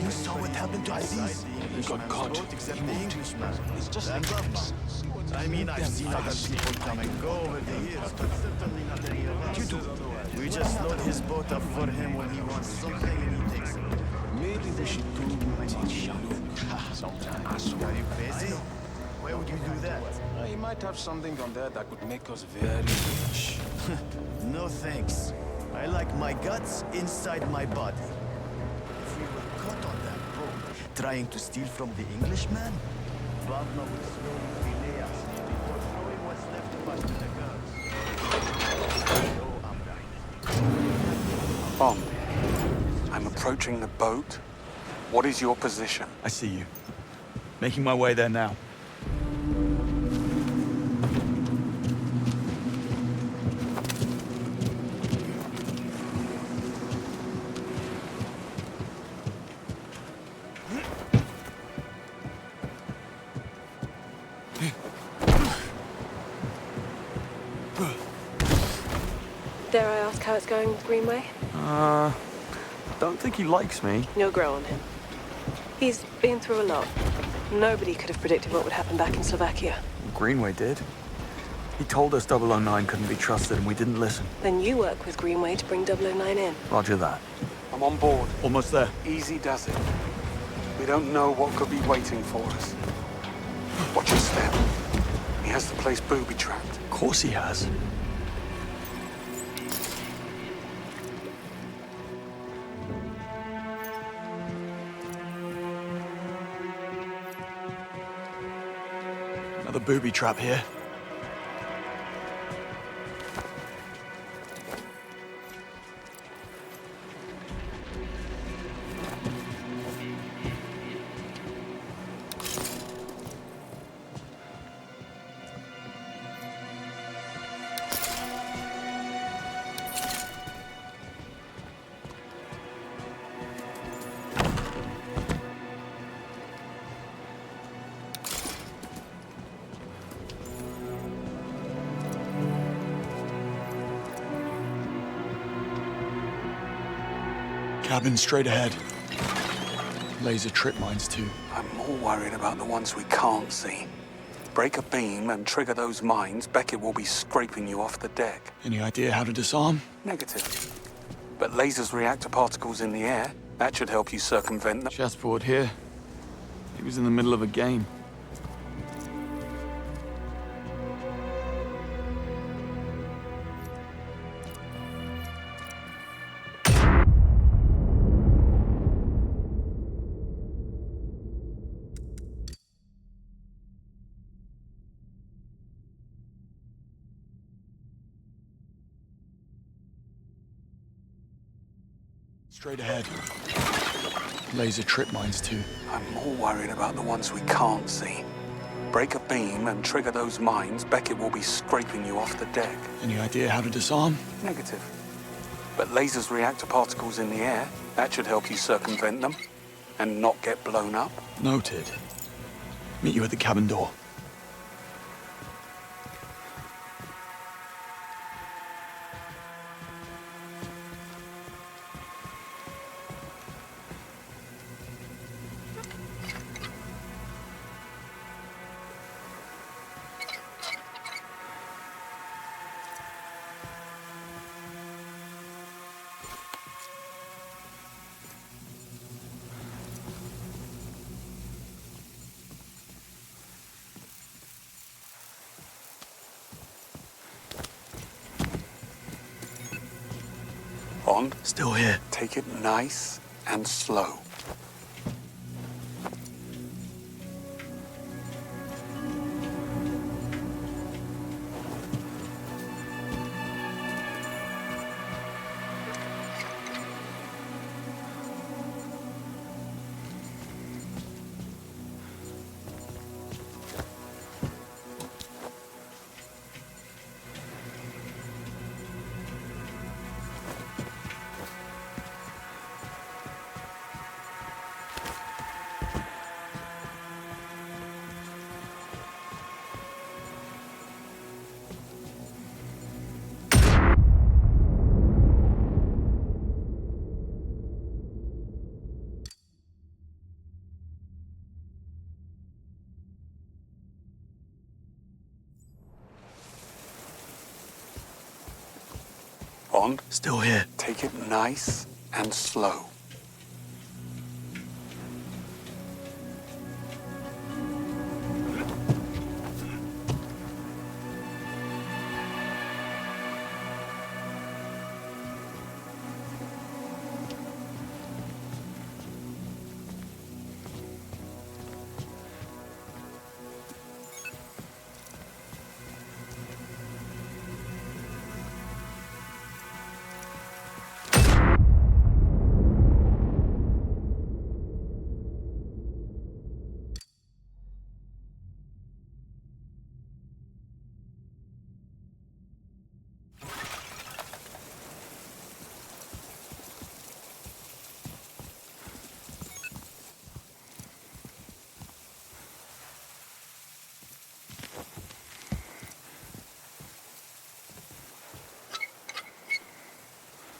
You saw what happened to Aziz? He got caught. Except the Englishman. It's just That's English. I mean, I've seen other people come and go over the years, but certainly not any of us. We just load his boat up for him when he wants something and he takes it. Maybe we should do take a look sometime. Are you crazy? Why would you do that? He might have something on there that could make us very rich. No thanks. I like my guts inside my body. If we were caught on that boat, trying to steal from the Englishman, Wagner would slowly fillet us before throwing what's left of us to the guards. So I'm right. I'm approaching the boat. What is your position? I see you. Making my way there now. Dare I ask how it's going with Greenway? Don't think he likes me. You'll grow on him. He's been through a lot. Nobody could have predicted what would happen back in Slovakia. Greenway did. He told us 009 couldn't be trusted and we didn't listen. Then you work with Greenway to bring 009 in. Roger that. I'm on board. Almost there. Easy does it. We don't know what could be waiting for us. Watch your step. He has the place booby-trapped. Of course he has. Another booby trap here. Cabin straight ahead. Laser trip mines too. I'm more worried about the ones we can't see. Break a beam and trigger those mines, Beckett will be scraping you off the deck. Any idea how to disarm? Negative. But lasers react to particles in the air. That should help you circumvent them. Chessboard here. He was in the middle of a game. Straight ahead. Laser trip mines too. I'm more worried about the ones we can't see. Break a beam and trigger those mines, Beckett will be scraping you off the deck. Any idea how to disarm? Negative. But lasers react to particles in the air. That should help you circumvent them and not get blown up. Noted. Meet you at the cabin door. On. Still here. Take it nice and slow. Bond. Still here. Take it nice and slow.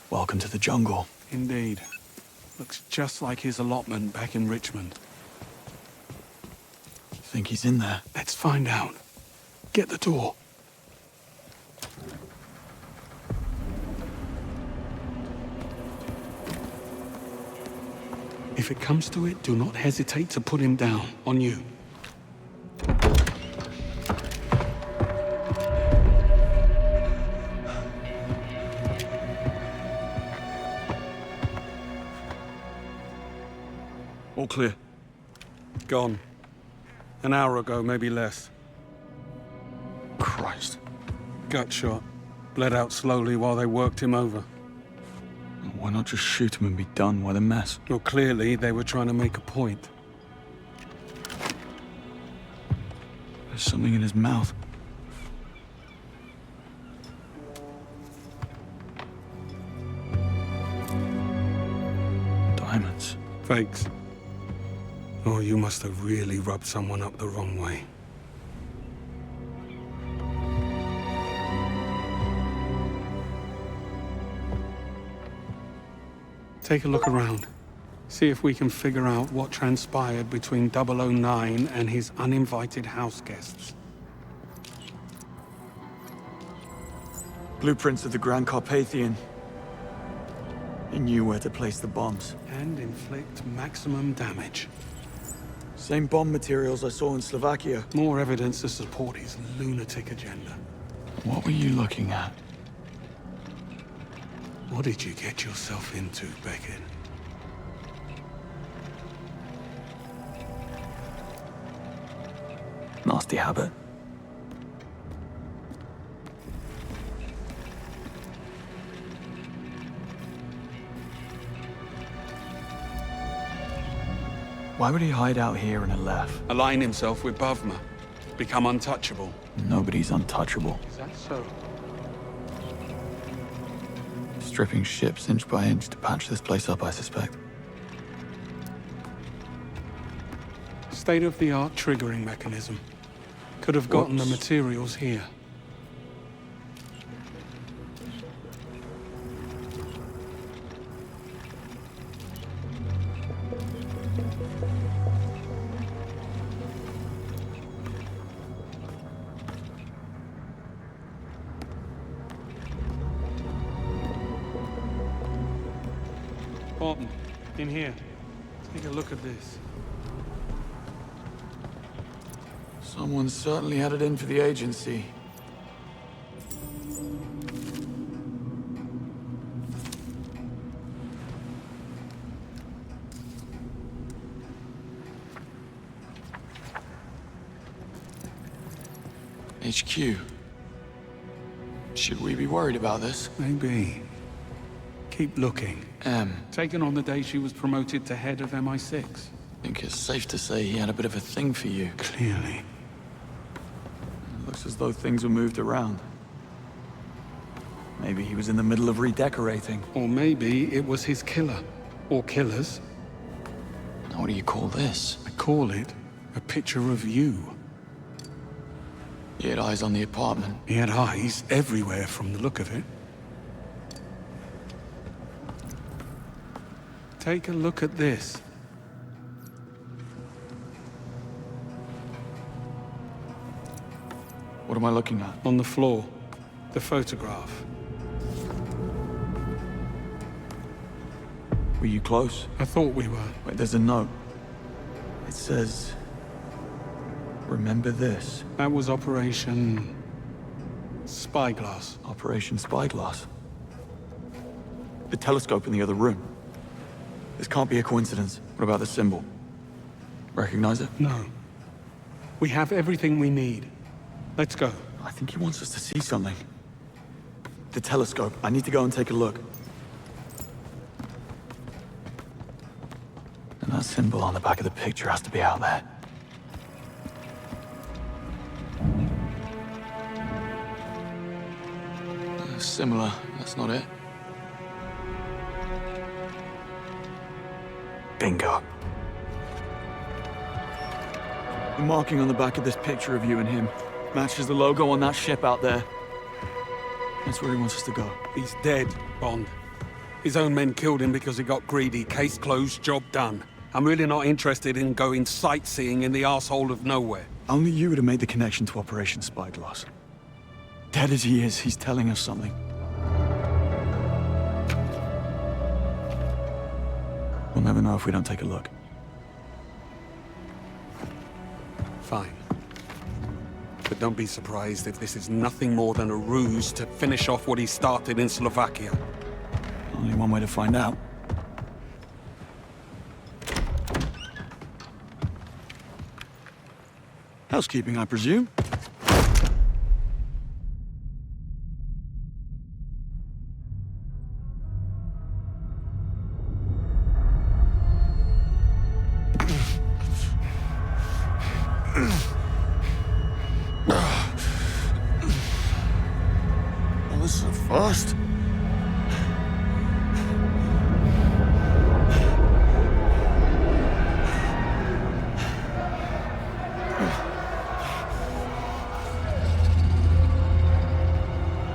Welcome to the jungle. Indeed. Looks just like his allotment back in Richmond. Think he's in there? Let's find out. Get the door. If it comes to it, do not hesitate to put him down. On you. All clear. Gone. An hour ago, maybe less. Christ. Gut shot. Bled out slowly while they worked him over. Why not just shoot him and be done? Why the mess? Well, clearly they were trying to make a point. There's something in his mouth. Diamonds. Fakes. Oh, you must have really rubbed someone up the wrong way. Take a look around. See if we can figure out what transpired between 009 and his uninvited house guests. Blueprints of the Grand Carpathian. He knew where to place the bombs. And inflict maximum damage. Same bomb materials I saw in Slovakia. More evidence to support his lunatic agenda. What were you looking at? What did you get yourself into, Beckett? Nasty habit. Why would he hide out here in Aleph? Align himself with Bavma. Become untouchable. Nobody's untouchable. Is that so? Stripping ships inch by inch to patch this place up, I suspect. State-of-the-art triggering mechanism. Could have gotten the materials here. Barton, in here. Take a look at this. Someone certainly had it in for the agency. HQ. Should we be worried about this? Maybe. Keep looking. Taken on the day she was promoted to head of MI6. I think it's safe to say he had a bit of a thing for you. Clearly. Looks as though things were moved around. Maybe he was in the middle of redecorating. Or maybe it was his killer. Or killers. Now, what do you call this? I call it a picture of you. He had eyes on the apartment. He had eyes everywhere from the look of it. Take a look at this. What am I looking at? On the floor. The photograph. Were you close? I thought we were. Wait, there's a note. It says... Remember this. That was Operation... Spyglass. Operation Spyglass. The telescope in the other room. This can't be a coincidence. What about the symbol? Recognize it? No. We have everything we need. Let's go. I think he wants us to see something. The telescope. I need to go and take a look. And that symbol on the back of the picture has to be out there. Similar. That's not it. Bingo. The marking on the back of this picture of you and him matches the logo on that ship out there. That's where he wants us to go. He's dead, Bond. His own men killed him because he got greedy. Case closed, job done. I'm really not interested in going sightseeing in the arsehole of nowhere. Only you would have made the connection to Operation Spyglass. Dead as he is, he's telling us something. We'll never know if we don't take a look. Fine. But don't be surprised if this is nothing more than a ruse to finish off what he started in Slovakia. Only one way to find out. Housekeeping, I presume? Well, this is a first.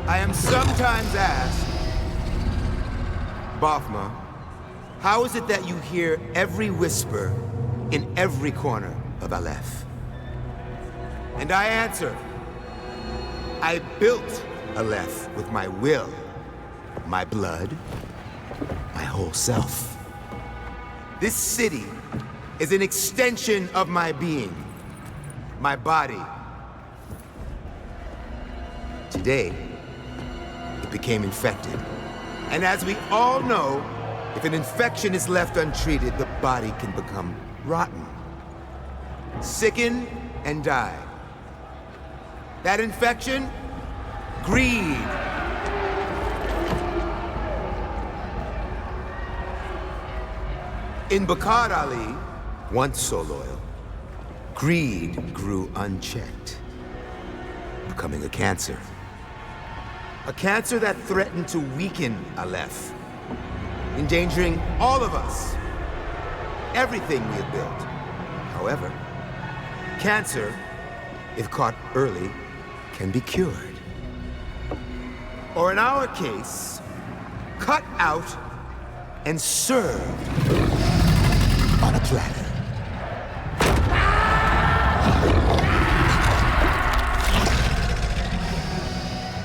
I am sometimes asked, Bothma, how is it that you hear every whisper in every corner of Aleph? And I answer, I built Aleph with my will, my blood, my whole self. This city is an extension of my being, my body. Today, it became infected. And as we all know, if an infection is left untreated, the body can become rotten, sicken, and die. That infection? Greed. In Bakar Ali, once so loyal, greed grew unchecked, becoming a cancer. A cancer that threatened to weaken Aleph, endangering all of us, everything we have built. However, cancer, if caught early, can be cured. Or in our case, cut out and served on a platter.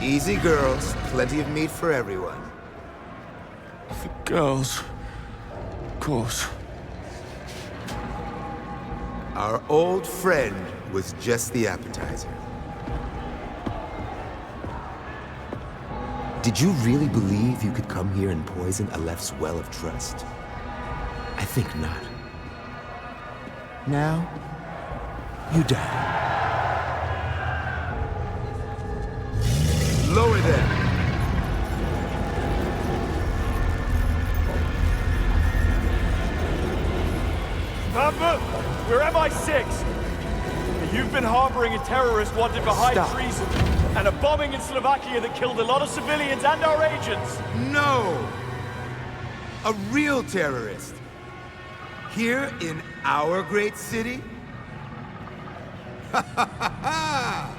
Easy, girls. Plenty of meat for everyone. For girls, of course. Our old friend was just the appetizer. Did you really believe you could come here and poison Aleph's well of trust? I think not. Now, you die. Lower them! Papa, we're MI6. You've been harboring a terrorist wanted for high treason and a bombing in Slovakia that killed a lot of civilians and our agents. No! A real terrorist. Here in our great city? Ha ha ha ha!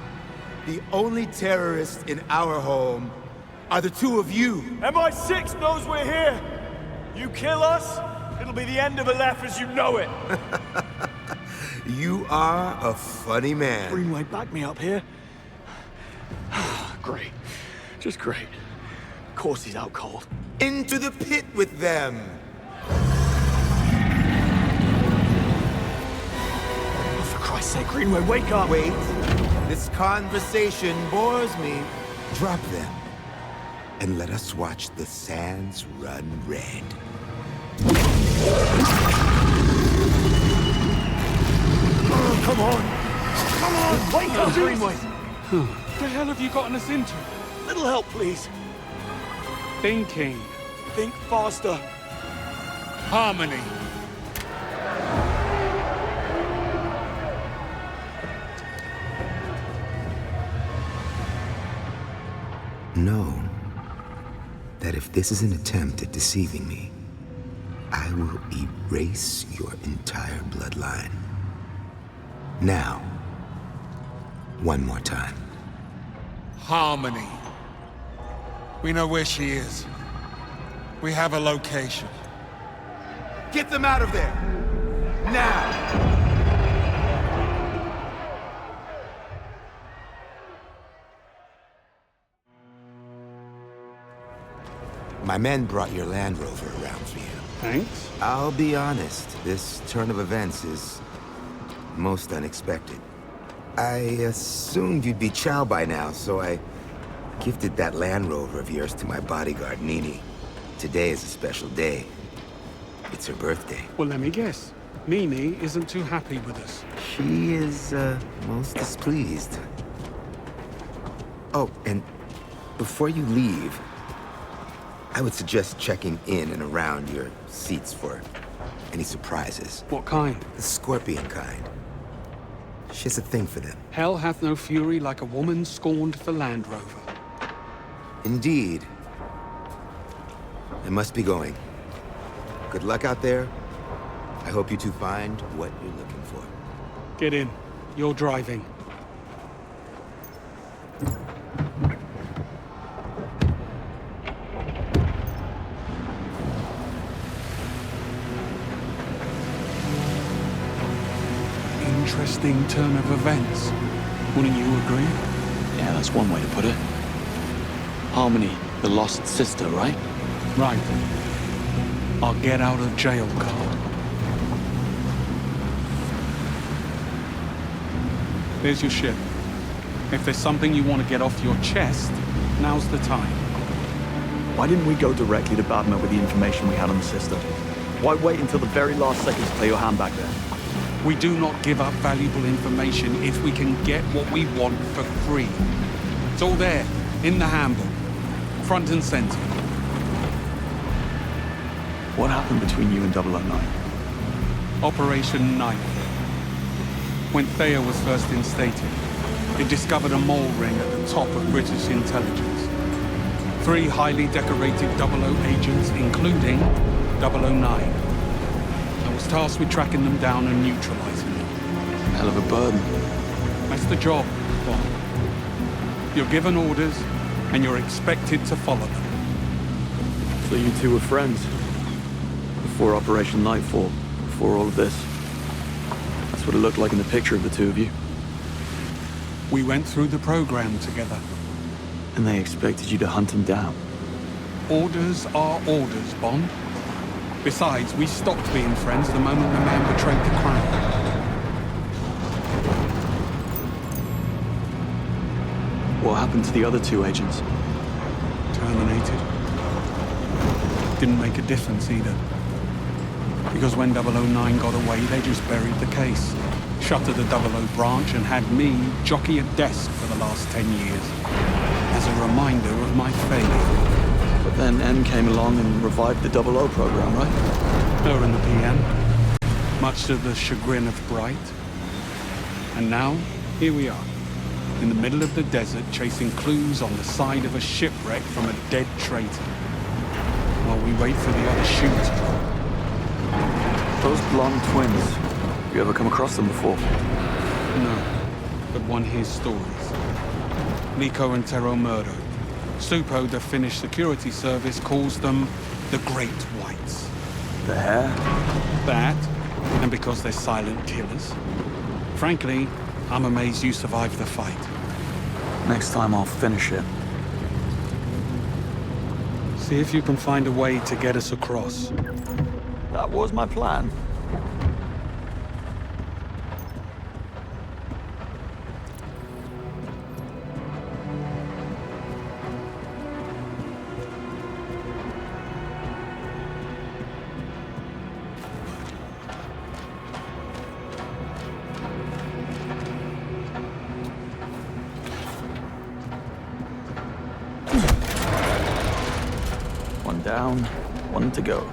The only terrorists in our home are the two of you. MI6 knows we're here. You kill us, it'll be the end of Aleph as you know it. You are a funny man. Greenway, back me up here. Great. Just great. Of course he's out cold. Into the pit with them. I say, Greenway, wake up! Wait. This conversation bores me. Drop them. And let us watch the sands run red. Oh, come on! Come on! Wake up, Greenway! What the hell have you gotten us into? Little help, please. Thinking. Think faster. Harmony. Know that if this is an attempt at deceiving me, I will erase your entire bloodline. Now, one more time. Harmony. We know where she is. We have a location. Get them out of there! Now! My men brought your Land Rover around for you. Thanks. I'll be honest, this turn of events is most unexpected. I assumed you'd be Chow by now, so I gifted that Land Rover of yours to my bodyguard, Nini. Today is a special day. It's her birthday. Well, let me guess. Nini isn't too happy with us. She is, most displeased. Oh, and before you leave, I would suggest checking in and around your seats for any surprises. What kind? The scorpion kind. She has a thing for them. Hell hath no fury like a woman scorned for Land Rover. Indeed. I must be going. Good luck out there. I hope you two find what you're looking for. Get in. You're driving. Interesting turn of events. Wouldn't you agree? Yeah, that's one way to put it. Harmony, the lost sister, right? Right. Our get out of jail card. There's your ship. If there's something you want to get off your chest, now's the time. Why didn't we go directly to Badmer with the information we had on the sister? Why wait until the very last second to play your hand back there? We do not give up valuable information if we can get what we want for free. It's all there, in the handbook. Front and center. What happened between you and 009? Operation Knife. When Thea was first instated, it discovered a mole ring at the top of British intelligence. 3 highly decorated 00 agents, including 009. I was tasked with tracking them down and neutralizing them. Hell of a burden. That's the job, Bond. You're given orders, and you're expected to follow them. So you two were friends? Before Operation Nightfall, before all of this? That's what it looked like in the picture of the two of you. We went through the program together. And they expected you to hunt him down? Orders are orders, Bond. Besides, we stopped being friends the moment the man betrayed the crown. What happened to the other 2 agents? Terminated. Didn't make a difference either. Because when 009 got away, they just buried the case. Shuttered the 00 branch and had me jockey a desk for the last 10 years. As a reminder of my failure. But then M came along and revived the 00 program, right? Her and the PM. Much to the chagrin of Bright. And now, here we are. In the middle of the desert, chasing clues on the side of a shipwreck from a dead traitor. While we wait for the other shoe to drop. Those blonde twins, you ever come across them before? No, but one hears stories. Nico and Tero Murdo. Supo, the Finnish security service, calls them the Great Whites. The hair? That, and because they're silent killers. Frankly, I'm amazed you survived the fight. Next time I'll finish it. See if you can find a way to get us across. That was my plan. down, one to go.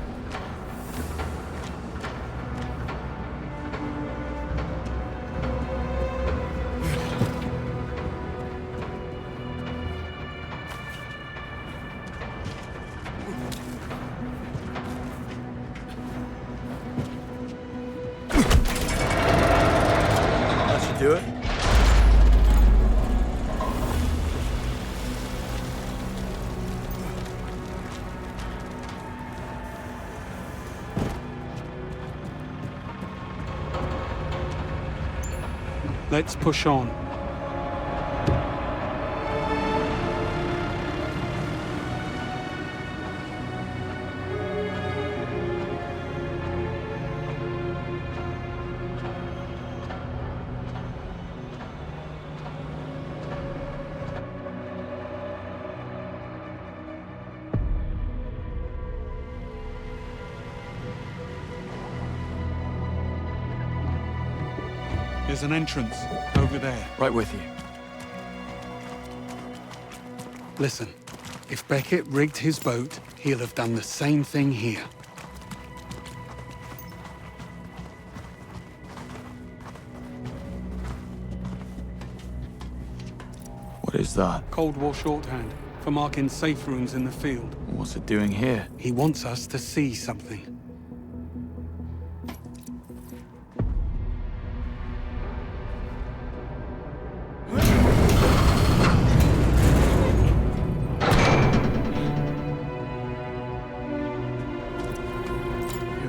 That should do it. Let's push on. There's an entrance over there. Right with you. Listen, if Beckett rigged his boat, he'll have done the same thing here. What is that? Cold War shorthand for marking safe rooms in the field. What's it doing here? He wants us to see something.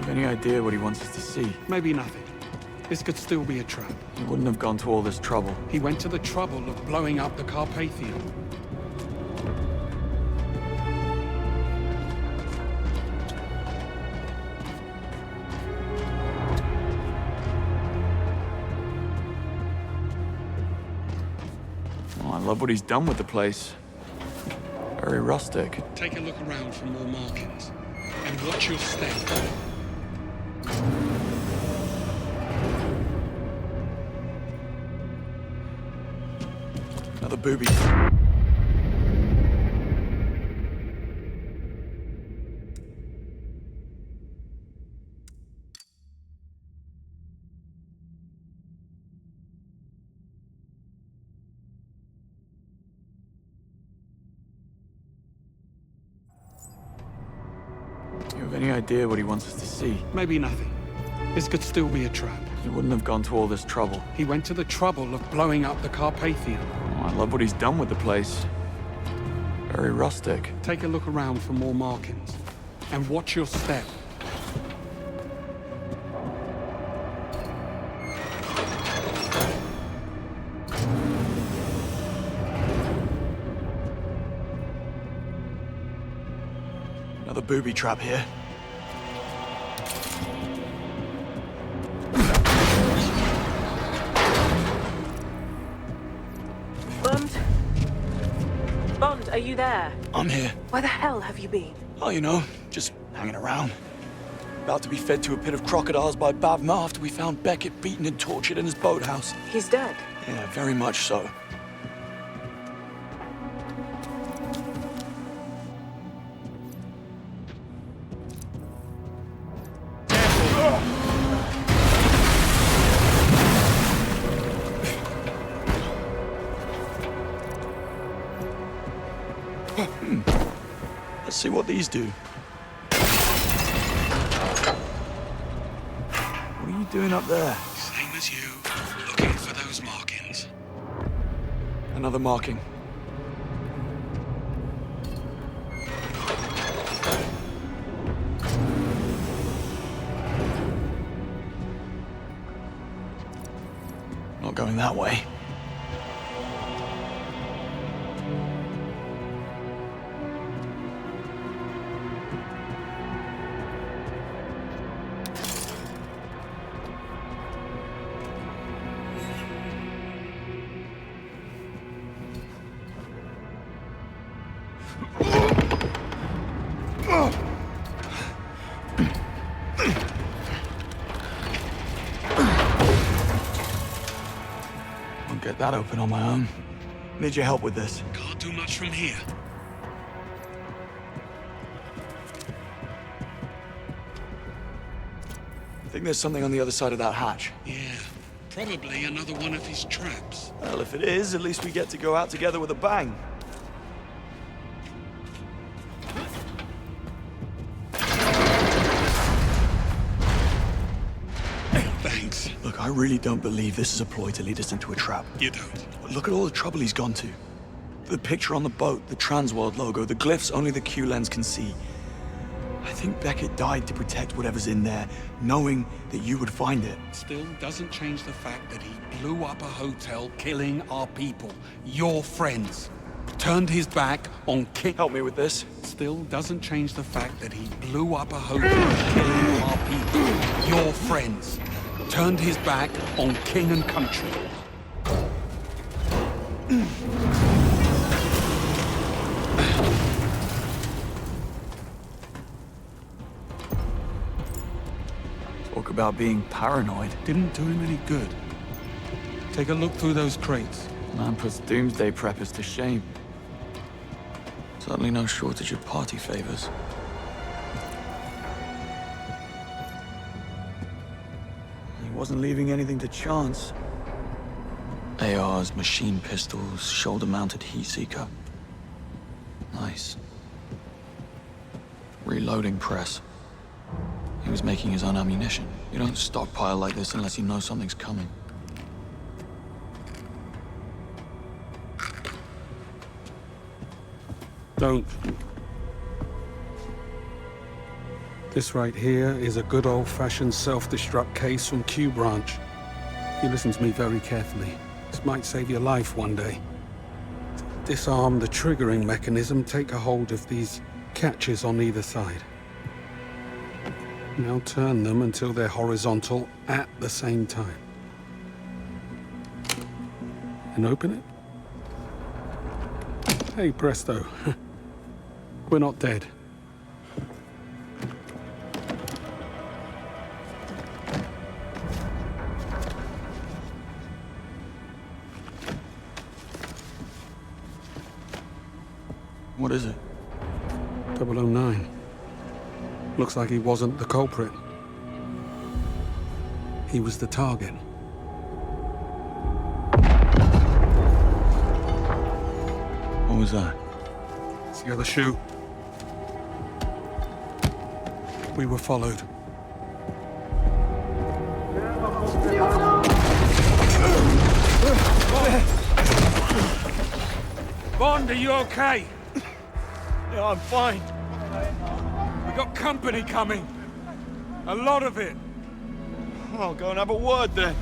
Any idea what he wants us to see? Maybe nothing. This could still be a trap. He wouldn't have gone to all this trouble. He went to the trouble of blowing up the Carpathia. Oh, I love what he's done with the place. Very rustic. Take a look around for more markings. And watch your step. Another booby. You have any idea what he wants us to see? Maybe nothing. This could still be a trap. He wouldn't have gone to all this trouble. He went to the trouble of blowing up the Carpathia. Oh, I love what he's done with the place. Very rustic. Take a look around for more markings. And watch your step. Another booby trap here. Bond, are you there? I'm here. Where the hell have you been? Oh, you know, just hanging around. About to be fed to a pit of crocodiles by Bavma after we found Beckett beaten and tortured in his boathouse. He's dead. Yeah, very much so. Let's see what these do. What are you doing up there? Same as you, looking for those markings. Another marking. Not going that way. Won't get that open on my own. Need your help with this. Can't do much from here. think there's something on the other side of that hatch. Yeah, probably another one of his traps. Well, if it is, at least we get to go out together with a bang. Thanks. Look, I really don't believe this is a ploy to lead us into a trap. You don't? Look at all the trouble he's gone to. The picture on the boat, the Transworld logo, the glyphs only the Q-Lens can see. I think Beckett died to protect whatever's in there, knowing that you would find it. Still doesn't change the fact that he blew up a hotel, killing our people, your friends. Turned his back on King... Help me with this. Still doesn't change the fact that he blew up a hotel, killing our people, your friends. Turned his back on king and country. Talk about being paranoid. Didn't do him any good. Take a look through those crates. Man puts doomsday preppers to shame. Certainly no shortage of party favors. He wasn't leaving anything to chance. ARs, machine pistols, shoulder-mounted heat seeker. Nice. Reloading press. He was making his own ammunition. You don't stockpile like this unless you know something's coming. Don't. This right here is a good old-fashioned self-destruct case from Q Branch. You listen to me very carefully. This might save your life one day. Disarm the triggering mechanism, take a hold of these catches on either side. Now turn them until they're horizontal at the same time. And open it. Hey, presto. We're not dead. What is it? 009. Looks like he wasn't the culprit. He was the target. What was that? It's the other shoe. We were followed. Bond, are you okay? Yeah, I'm fine. We got company coming. A lot of it. I'll go and have a word then.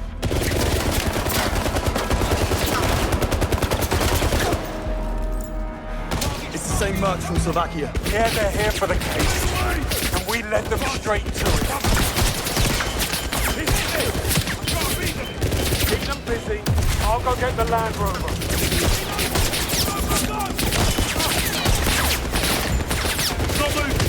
It's the same mercs from Slovakia. Yeah, they're here for the case, and we led them straight to it. Keep them busy. I'll go get the Land Rover. Not moving.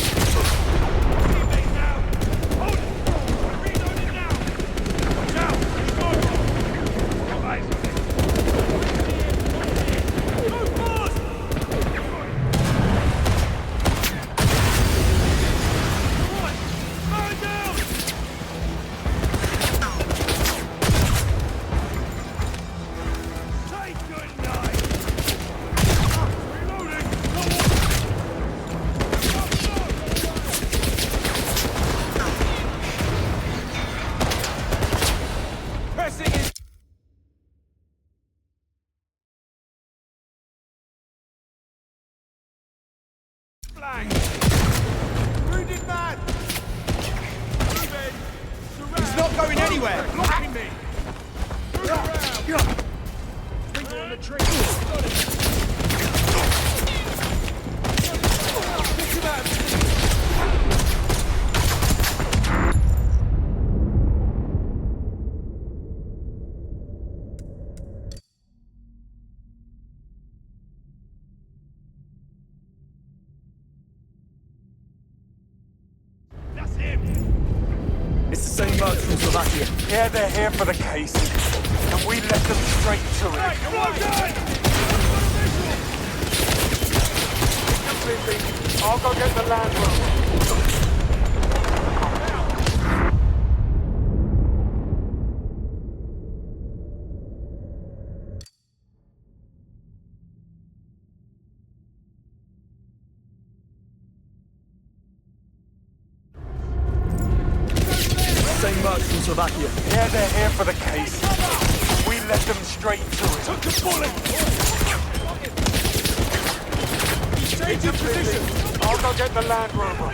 Wounded man! He's not going anywhere! Blocking me! Move around! People on the tree! Got it! Pick him up! Same mercs from Slovakia. Yeah, they're here for the case, and we led them straight to it. Hey, come on, guys! Keep them busy. I'll go get the Land Rover. mercs from Slovakia. Yeah, they're here for the case. We led them straight to it. Took a bullet! Change of position! I'll go get the Land Rover.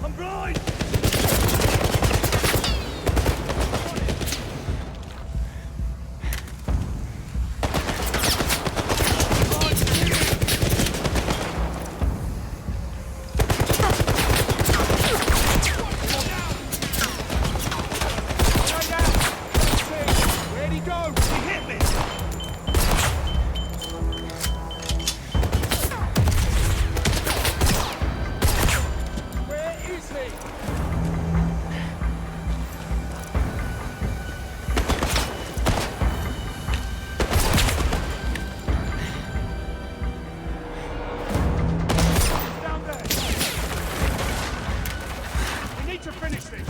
I'm blind! Where'd he go? He hit me! Where is he? Down there! We need to finish this!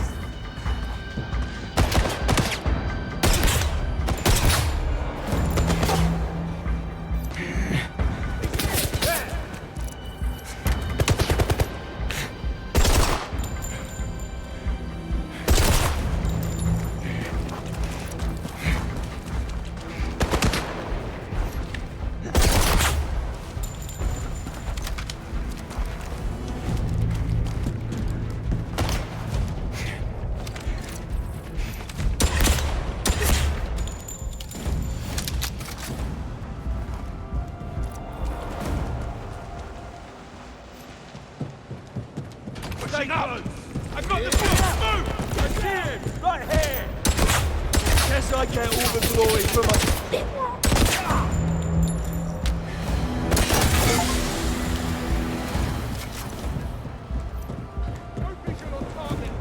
Machine guns! I've got the full move! I see him! Right here! Guess I get all the glory for my... No vision on target!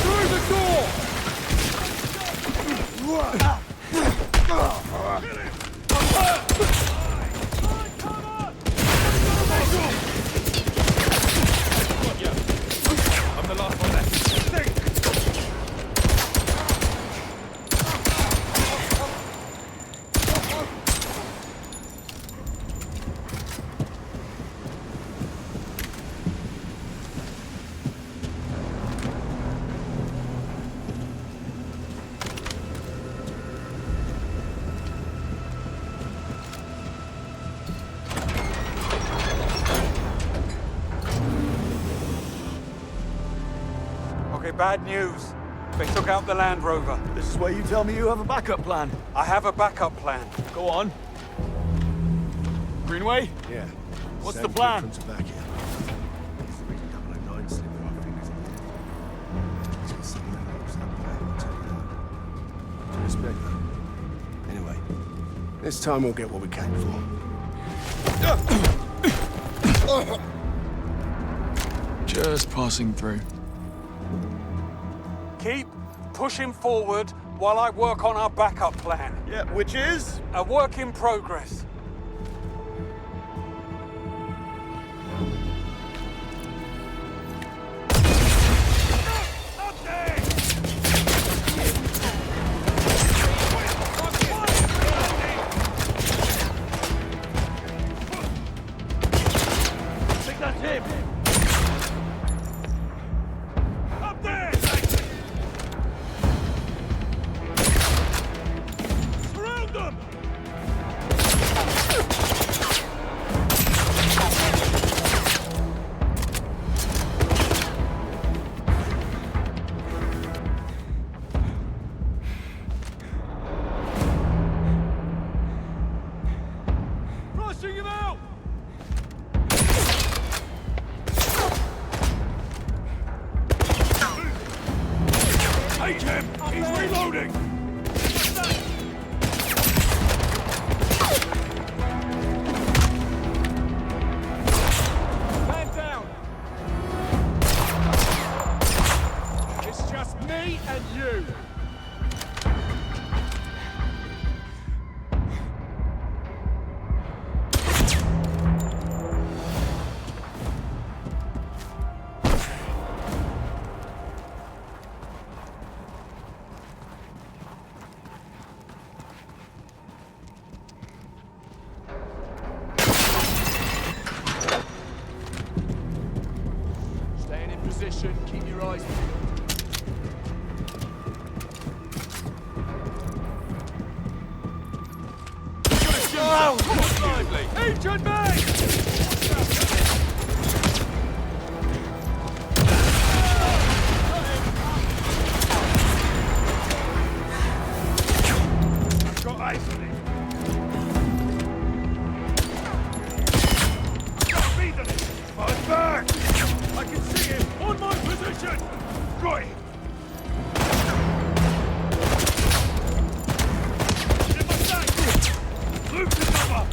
Through the door! I'm the last one left. Okay, bad news. They took out the Land Rover. This is where you tell me you have a backup plan. I have a backup plan. Go on. Greenway? Yeah. What's the plan? From Slovakia. He's the reason 009 slipped through our fingers. He's got something that looks like that. I'll tell you that. To respect that. Anyway, this time we'll get what we came for. Just passing through. Keep pushing forward while I work on our backup plan. Yeah, which is? A work in progress. Take him! He's reloading! Man down! It's just me and you! Legion men! I've got eyes on it. Got me the I'm back! I can see him! On my position! Got him! In my sight! Move to cover!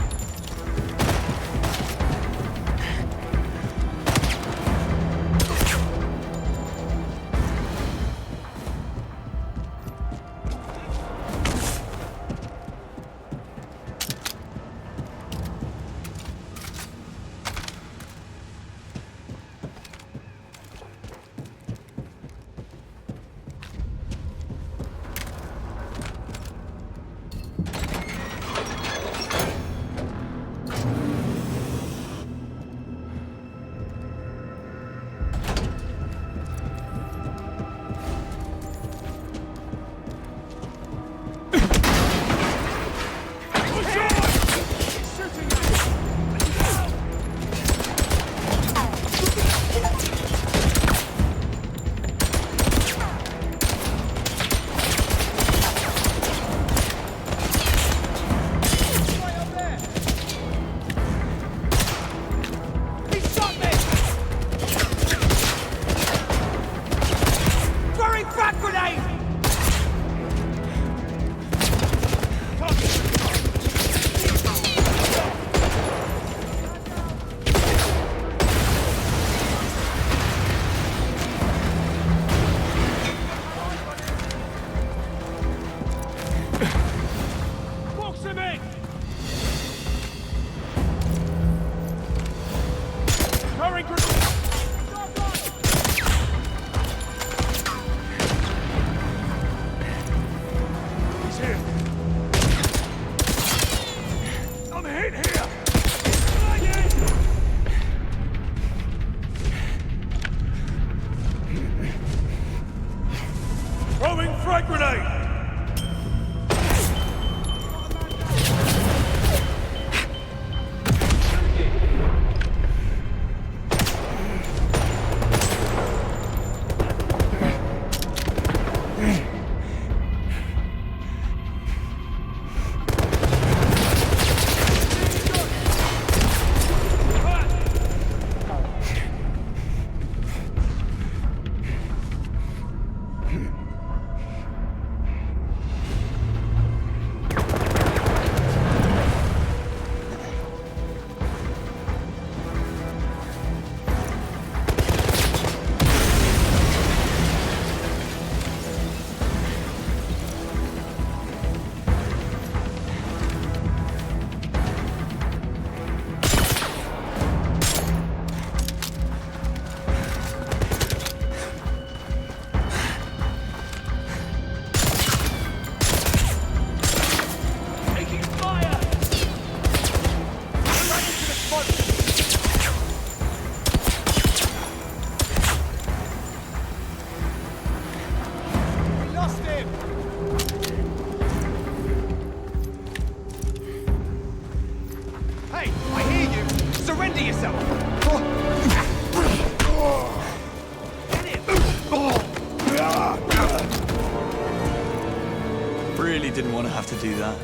Really didn't want to have to do that.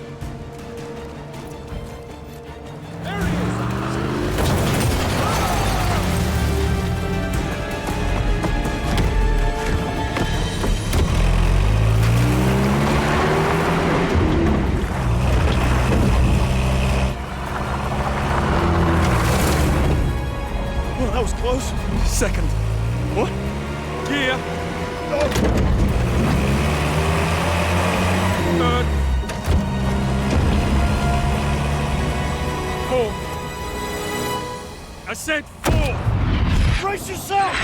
Well, that was close. Second. What? Gear. Third. Fourth. I said 4. Brace yourself!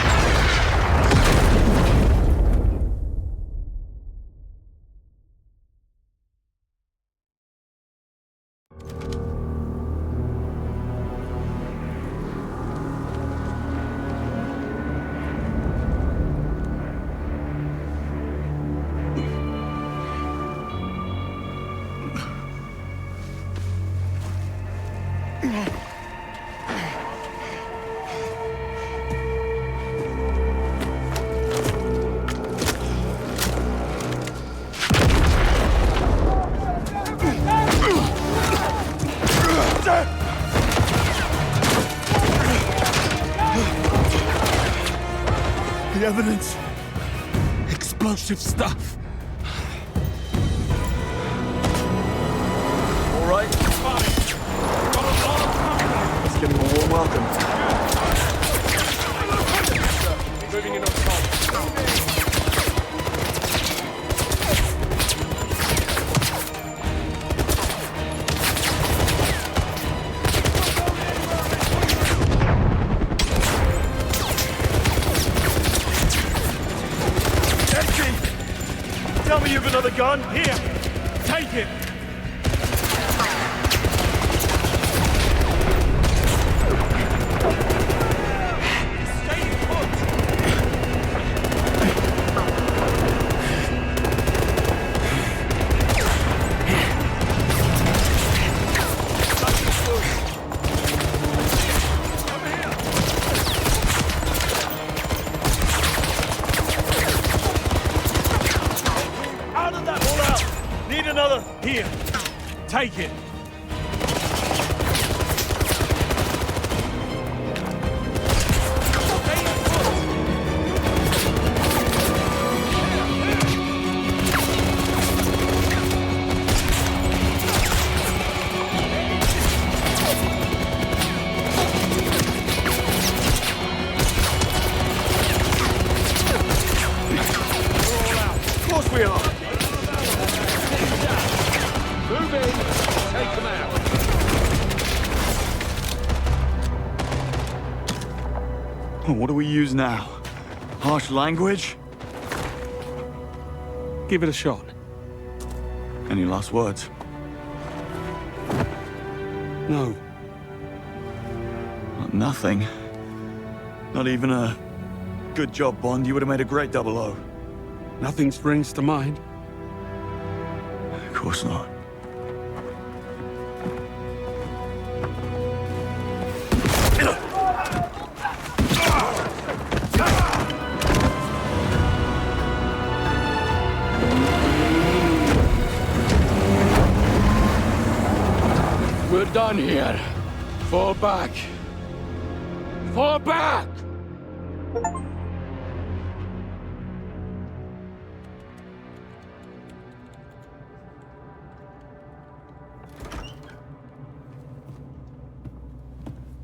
The evidence. Explosive stuff. All right. Let's give him a warm welcome. Moving in on top. Tell me you've another gun. Here, take it. Here, take it. Of course we are. What do we use now? Harsh language? Give it a shot. Any last words? No. Nothing. Not even a good job, Bond. You would have made a great 00. Nothing springs to mind. Of course not. We're done here. Fall back. Fall back!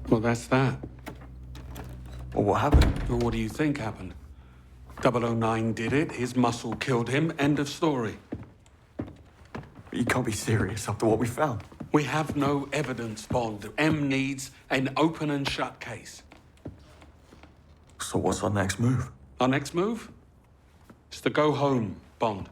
Well, that's that. Well, what happened? Well, what do you think happened? 009 did it, his muscle killed him, end of story. You can't be serious after what we found. We have no evidence, Bond. M needs an open and shut case. So what's our next move? Our next move? Is to go home, Bond.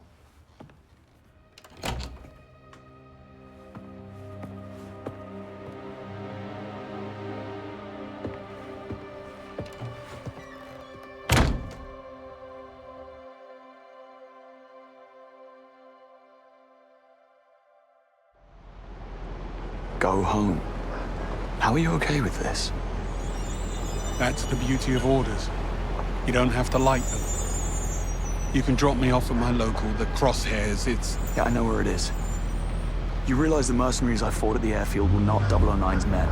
Go home. How are you okay with this? That's the beauty of orders. You don't have to like them. You can drop me off at my local, the Crosshairs. It's... Yeah, I know where it is. You realize the mercenaries I fought at the airfield were not 009's men.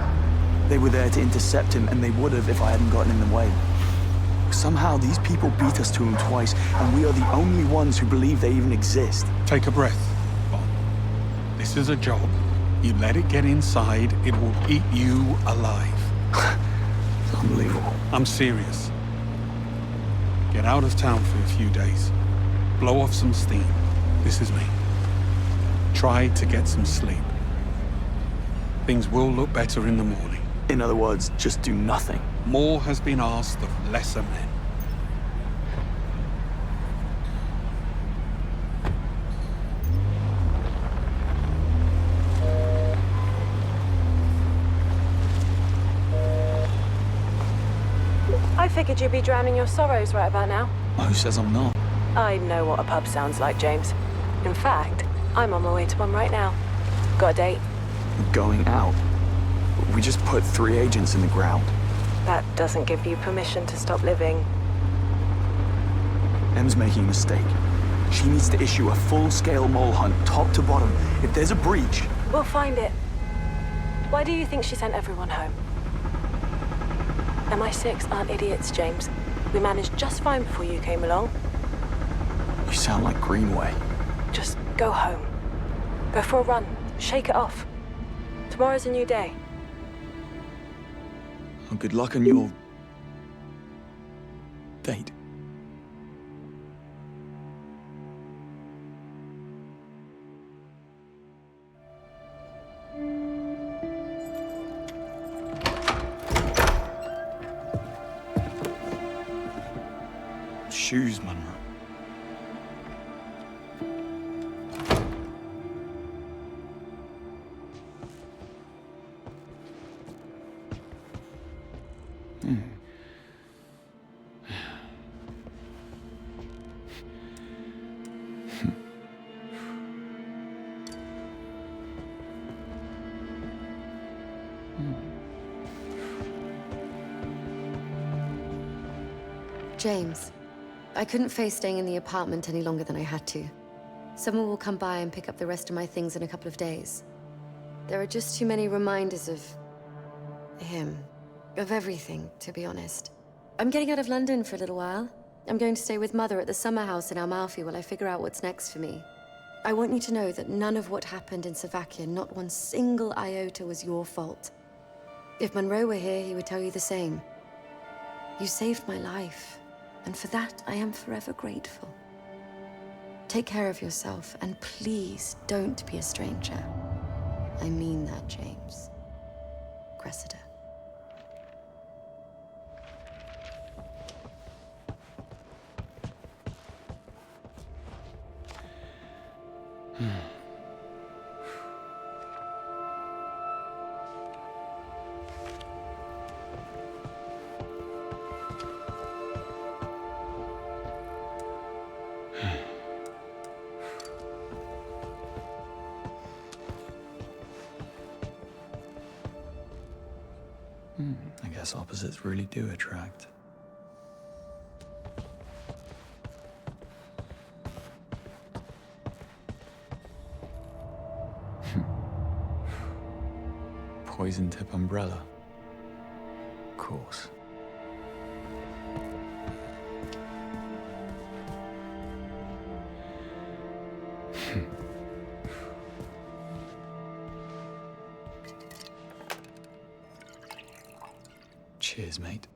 They were there to intercept him, and they would have if I hadn't gotten in the way. Somehow, these people beat us to him twice, and we are the only ones who believe they even exist. Take a breath, Bond. This is a job. You let it get inside, it will eat you alive. It's unbelievable. I'm serious. Get out of town for a few days. Blow off some steam. This is me. Try to get some sleep. Things will look better in the morning. In other words, just do nothing. More has been asked of lesser men. I figured you'd be drowning your sorrows right about now. Who says I'm not? I know what a pub sounds like, James. In fact, I'm on my way to one right now. Got a date? Going out. We just put 3 agents in the ground. That doesn't give you permission to stop living. Em's making a mistake. She needs to issue a full-scale mole hunt, top to bottom. If there's a breach... We'll find it. Why do you think she sent everyone home? MI6 aren't idiots, James. We managed just fine before you came along. You sound like Greenway. Just go home. Go for a run. Shake it off. Tomorrow's a new day. Well, good luck on your... date. Shoes, Monroe. James, I couldn't face staying in the apartment any longer than I had to. Someone will come by and pick up the rest of my things in a couple of days. There are just too many reminders of... him. Of everything, to be honest. I'm getting out of London for a little while. I'm going to stay with Mother at the summer house in Amalfi while I figure out what's next for me. I want you to know that none of what happened in Slovakia, not one single iota, was your fault. If Monroe were here, he would tell you the same. You saved my life. And for that, I am forever grateful. Take care of yourself, and please don't be a stranger. I mean that, James. Cressida. I guess opposites really do attract. Poison tip umbrella. Of course. Cheers, mate.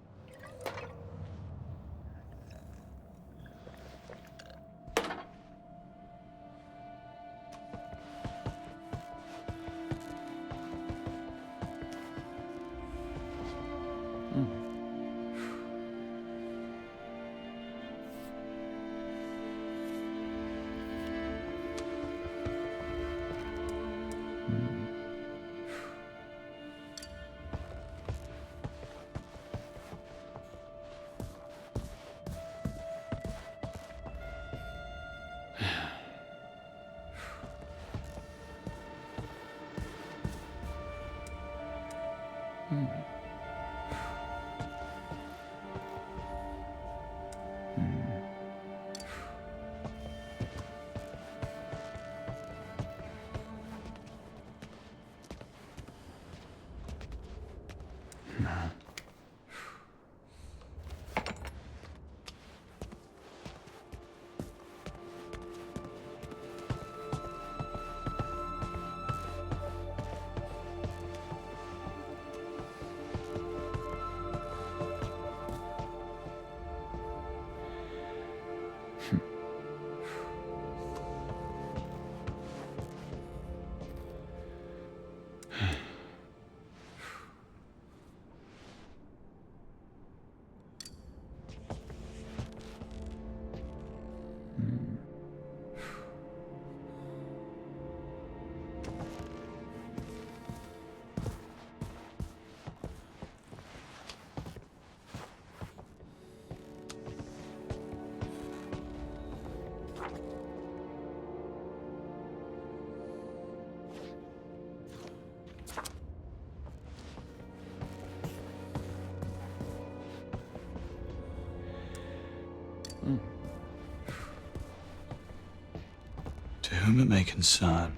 To whom it may concern,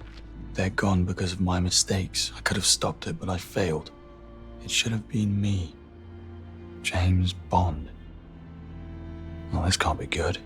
they're gone because of my mistakes. I could have stopped it, but I failed. It should have been me. James Bond. Well, this can't be good.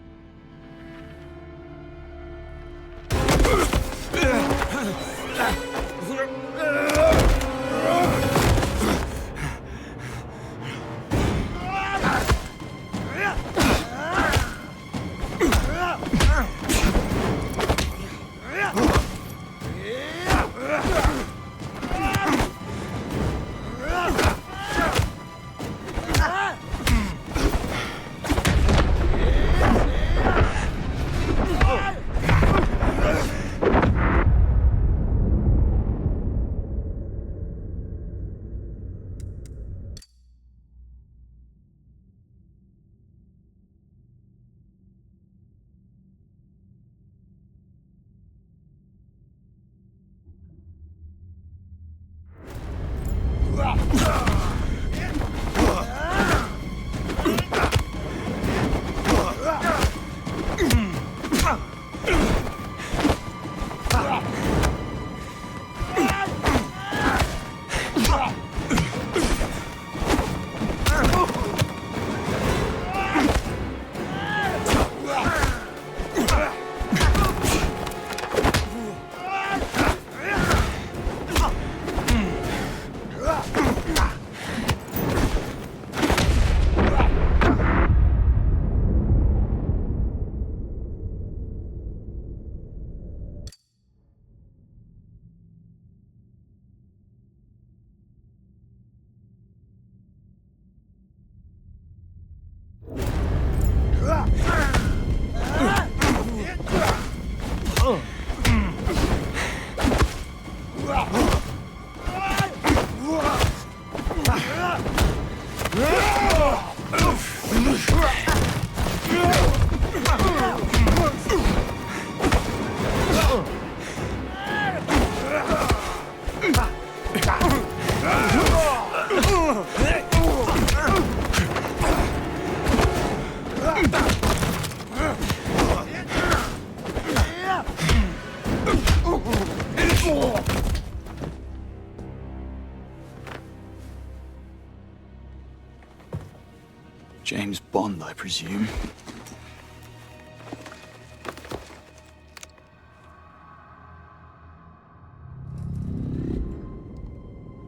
James Bond, I presume.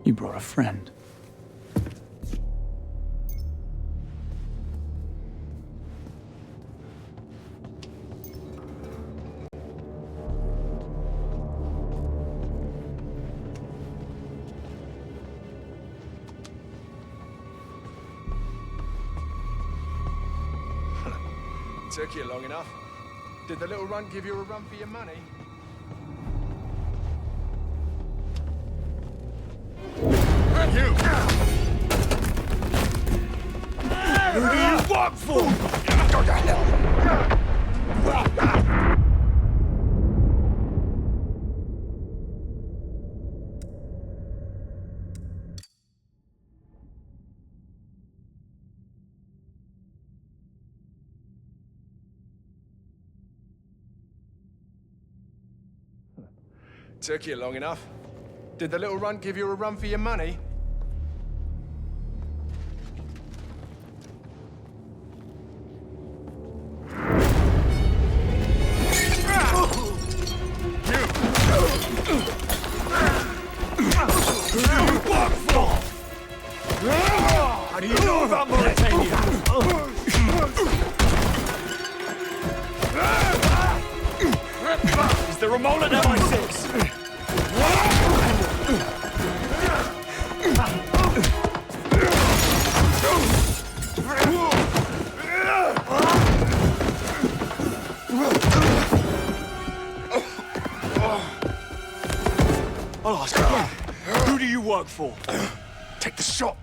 You brought a friend. Took you long enough. Did the little runt give you a run for your money? You! Who do you work for? Go to hell! Took you long enough. Did the little runt give you a run for your money? How do you know about Mauritania? Is there a mole at MI6? I'll ask again. Who do you work for? Take the shot.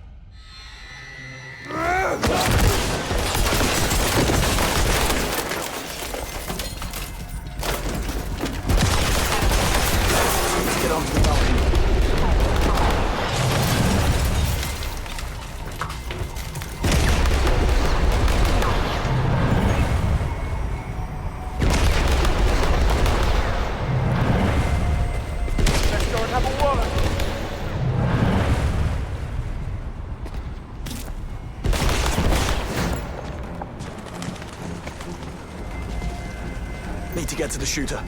Get onto the balcony. to get to the shooter.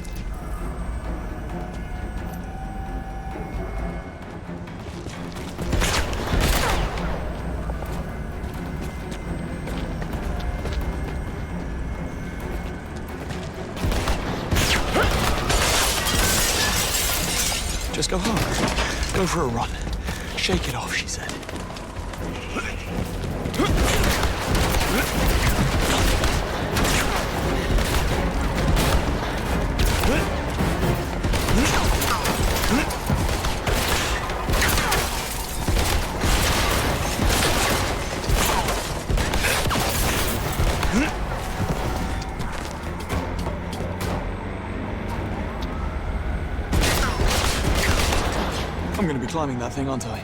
Just go home. Go for a run. Shake it off, she said. I'm gonna be climbing that thing, aren't I?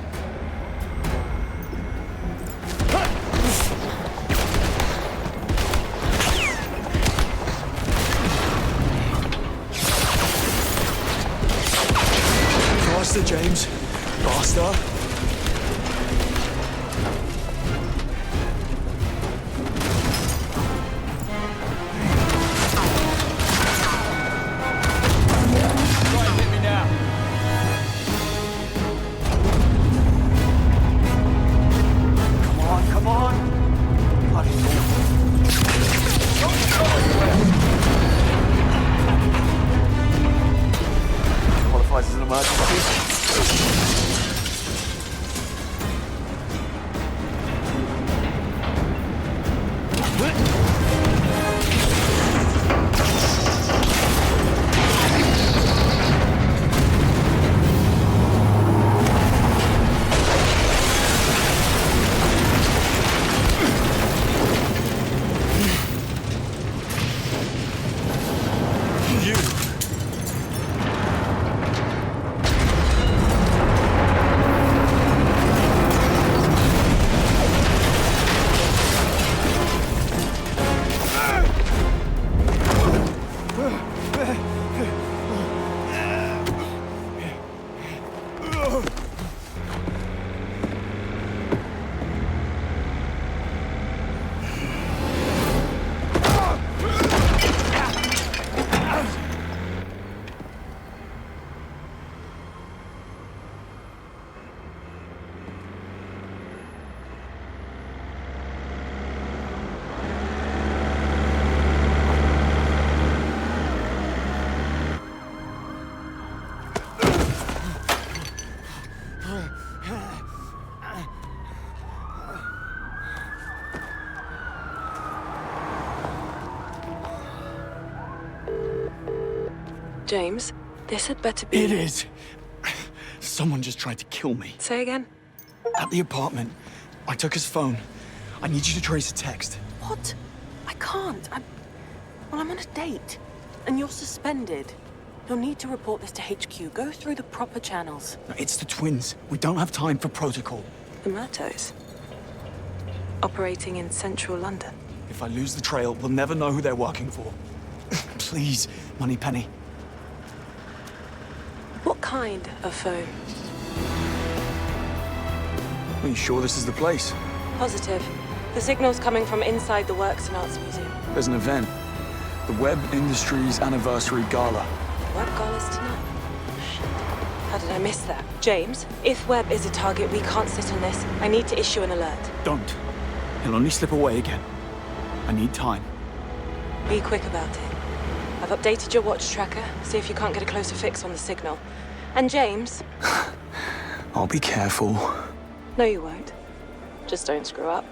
Faster, James. Faster. Qualifies as an emergency. James, this had better be... It is. Someone just tried to kill me. Say again? At the apartment. I took his phone. I need you to trace a text. What? I can't. Well, I'm on a date. And you're suspended. You'll need to report this to HQ. Go through the proper channels. No, it's the twins. We don't have time for protocol. The Murtos. Operating in central London. If I lose the trail, we'll never know who they're working for. Please, Moneypenny. What kind of phone? Are you sure this is the place? Positive. The signal's coming from inside the Works and Arts Museum. There's an event. The Webb Industries Anniversary Gala. Webb Gala's tonight. Shit. How did I miss that? James, if Webb is a target, we can't sit on this. I need to issue an alert. Don't. He'll only slip away again. I need time. Be quick about it. I've updated your watch tracker. See if you can't get a closer fix on the signal. And James... I'll be careful. No, you won't. Just don't screw up.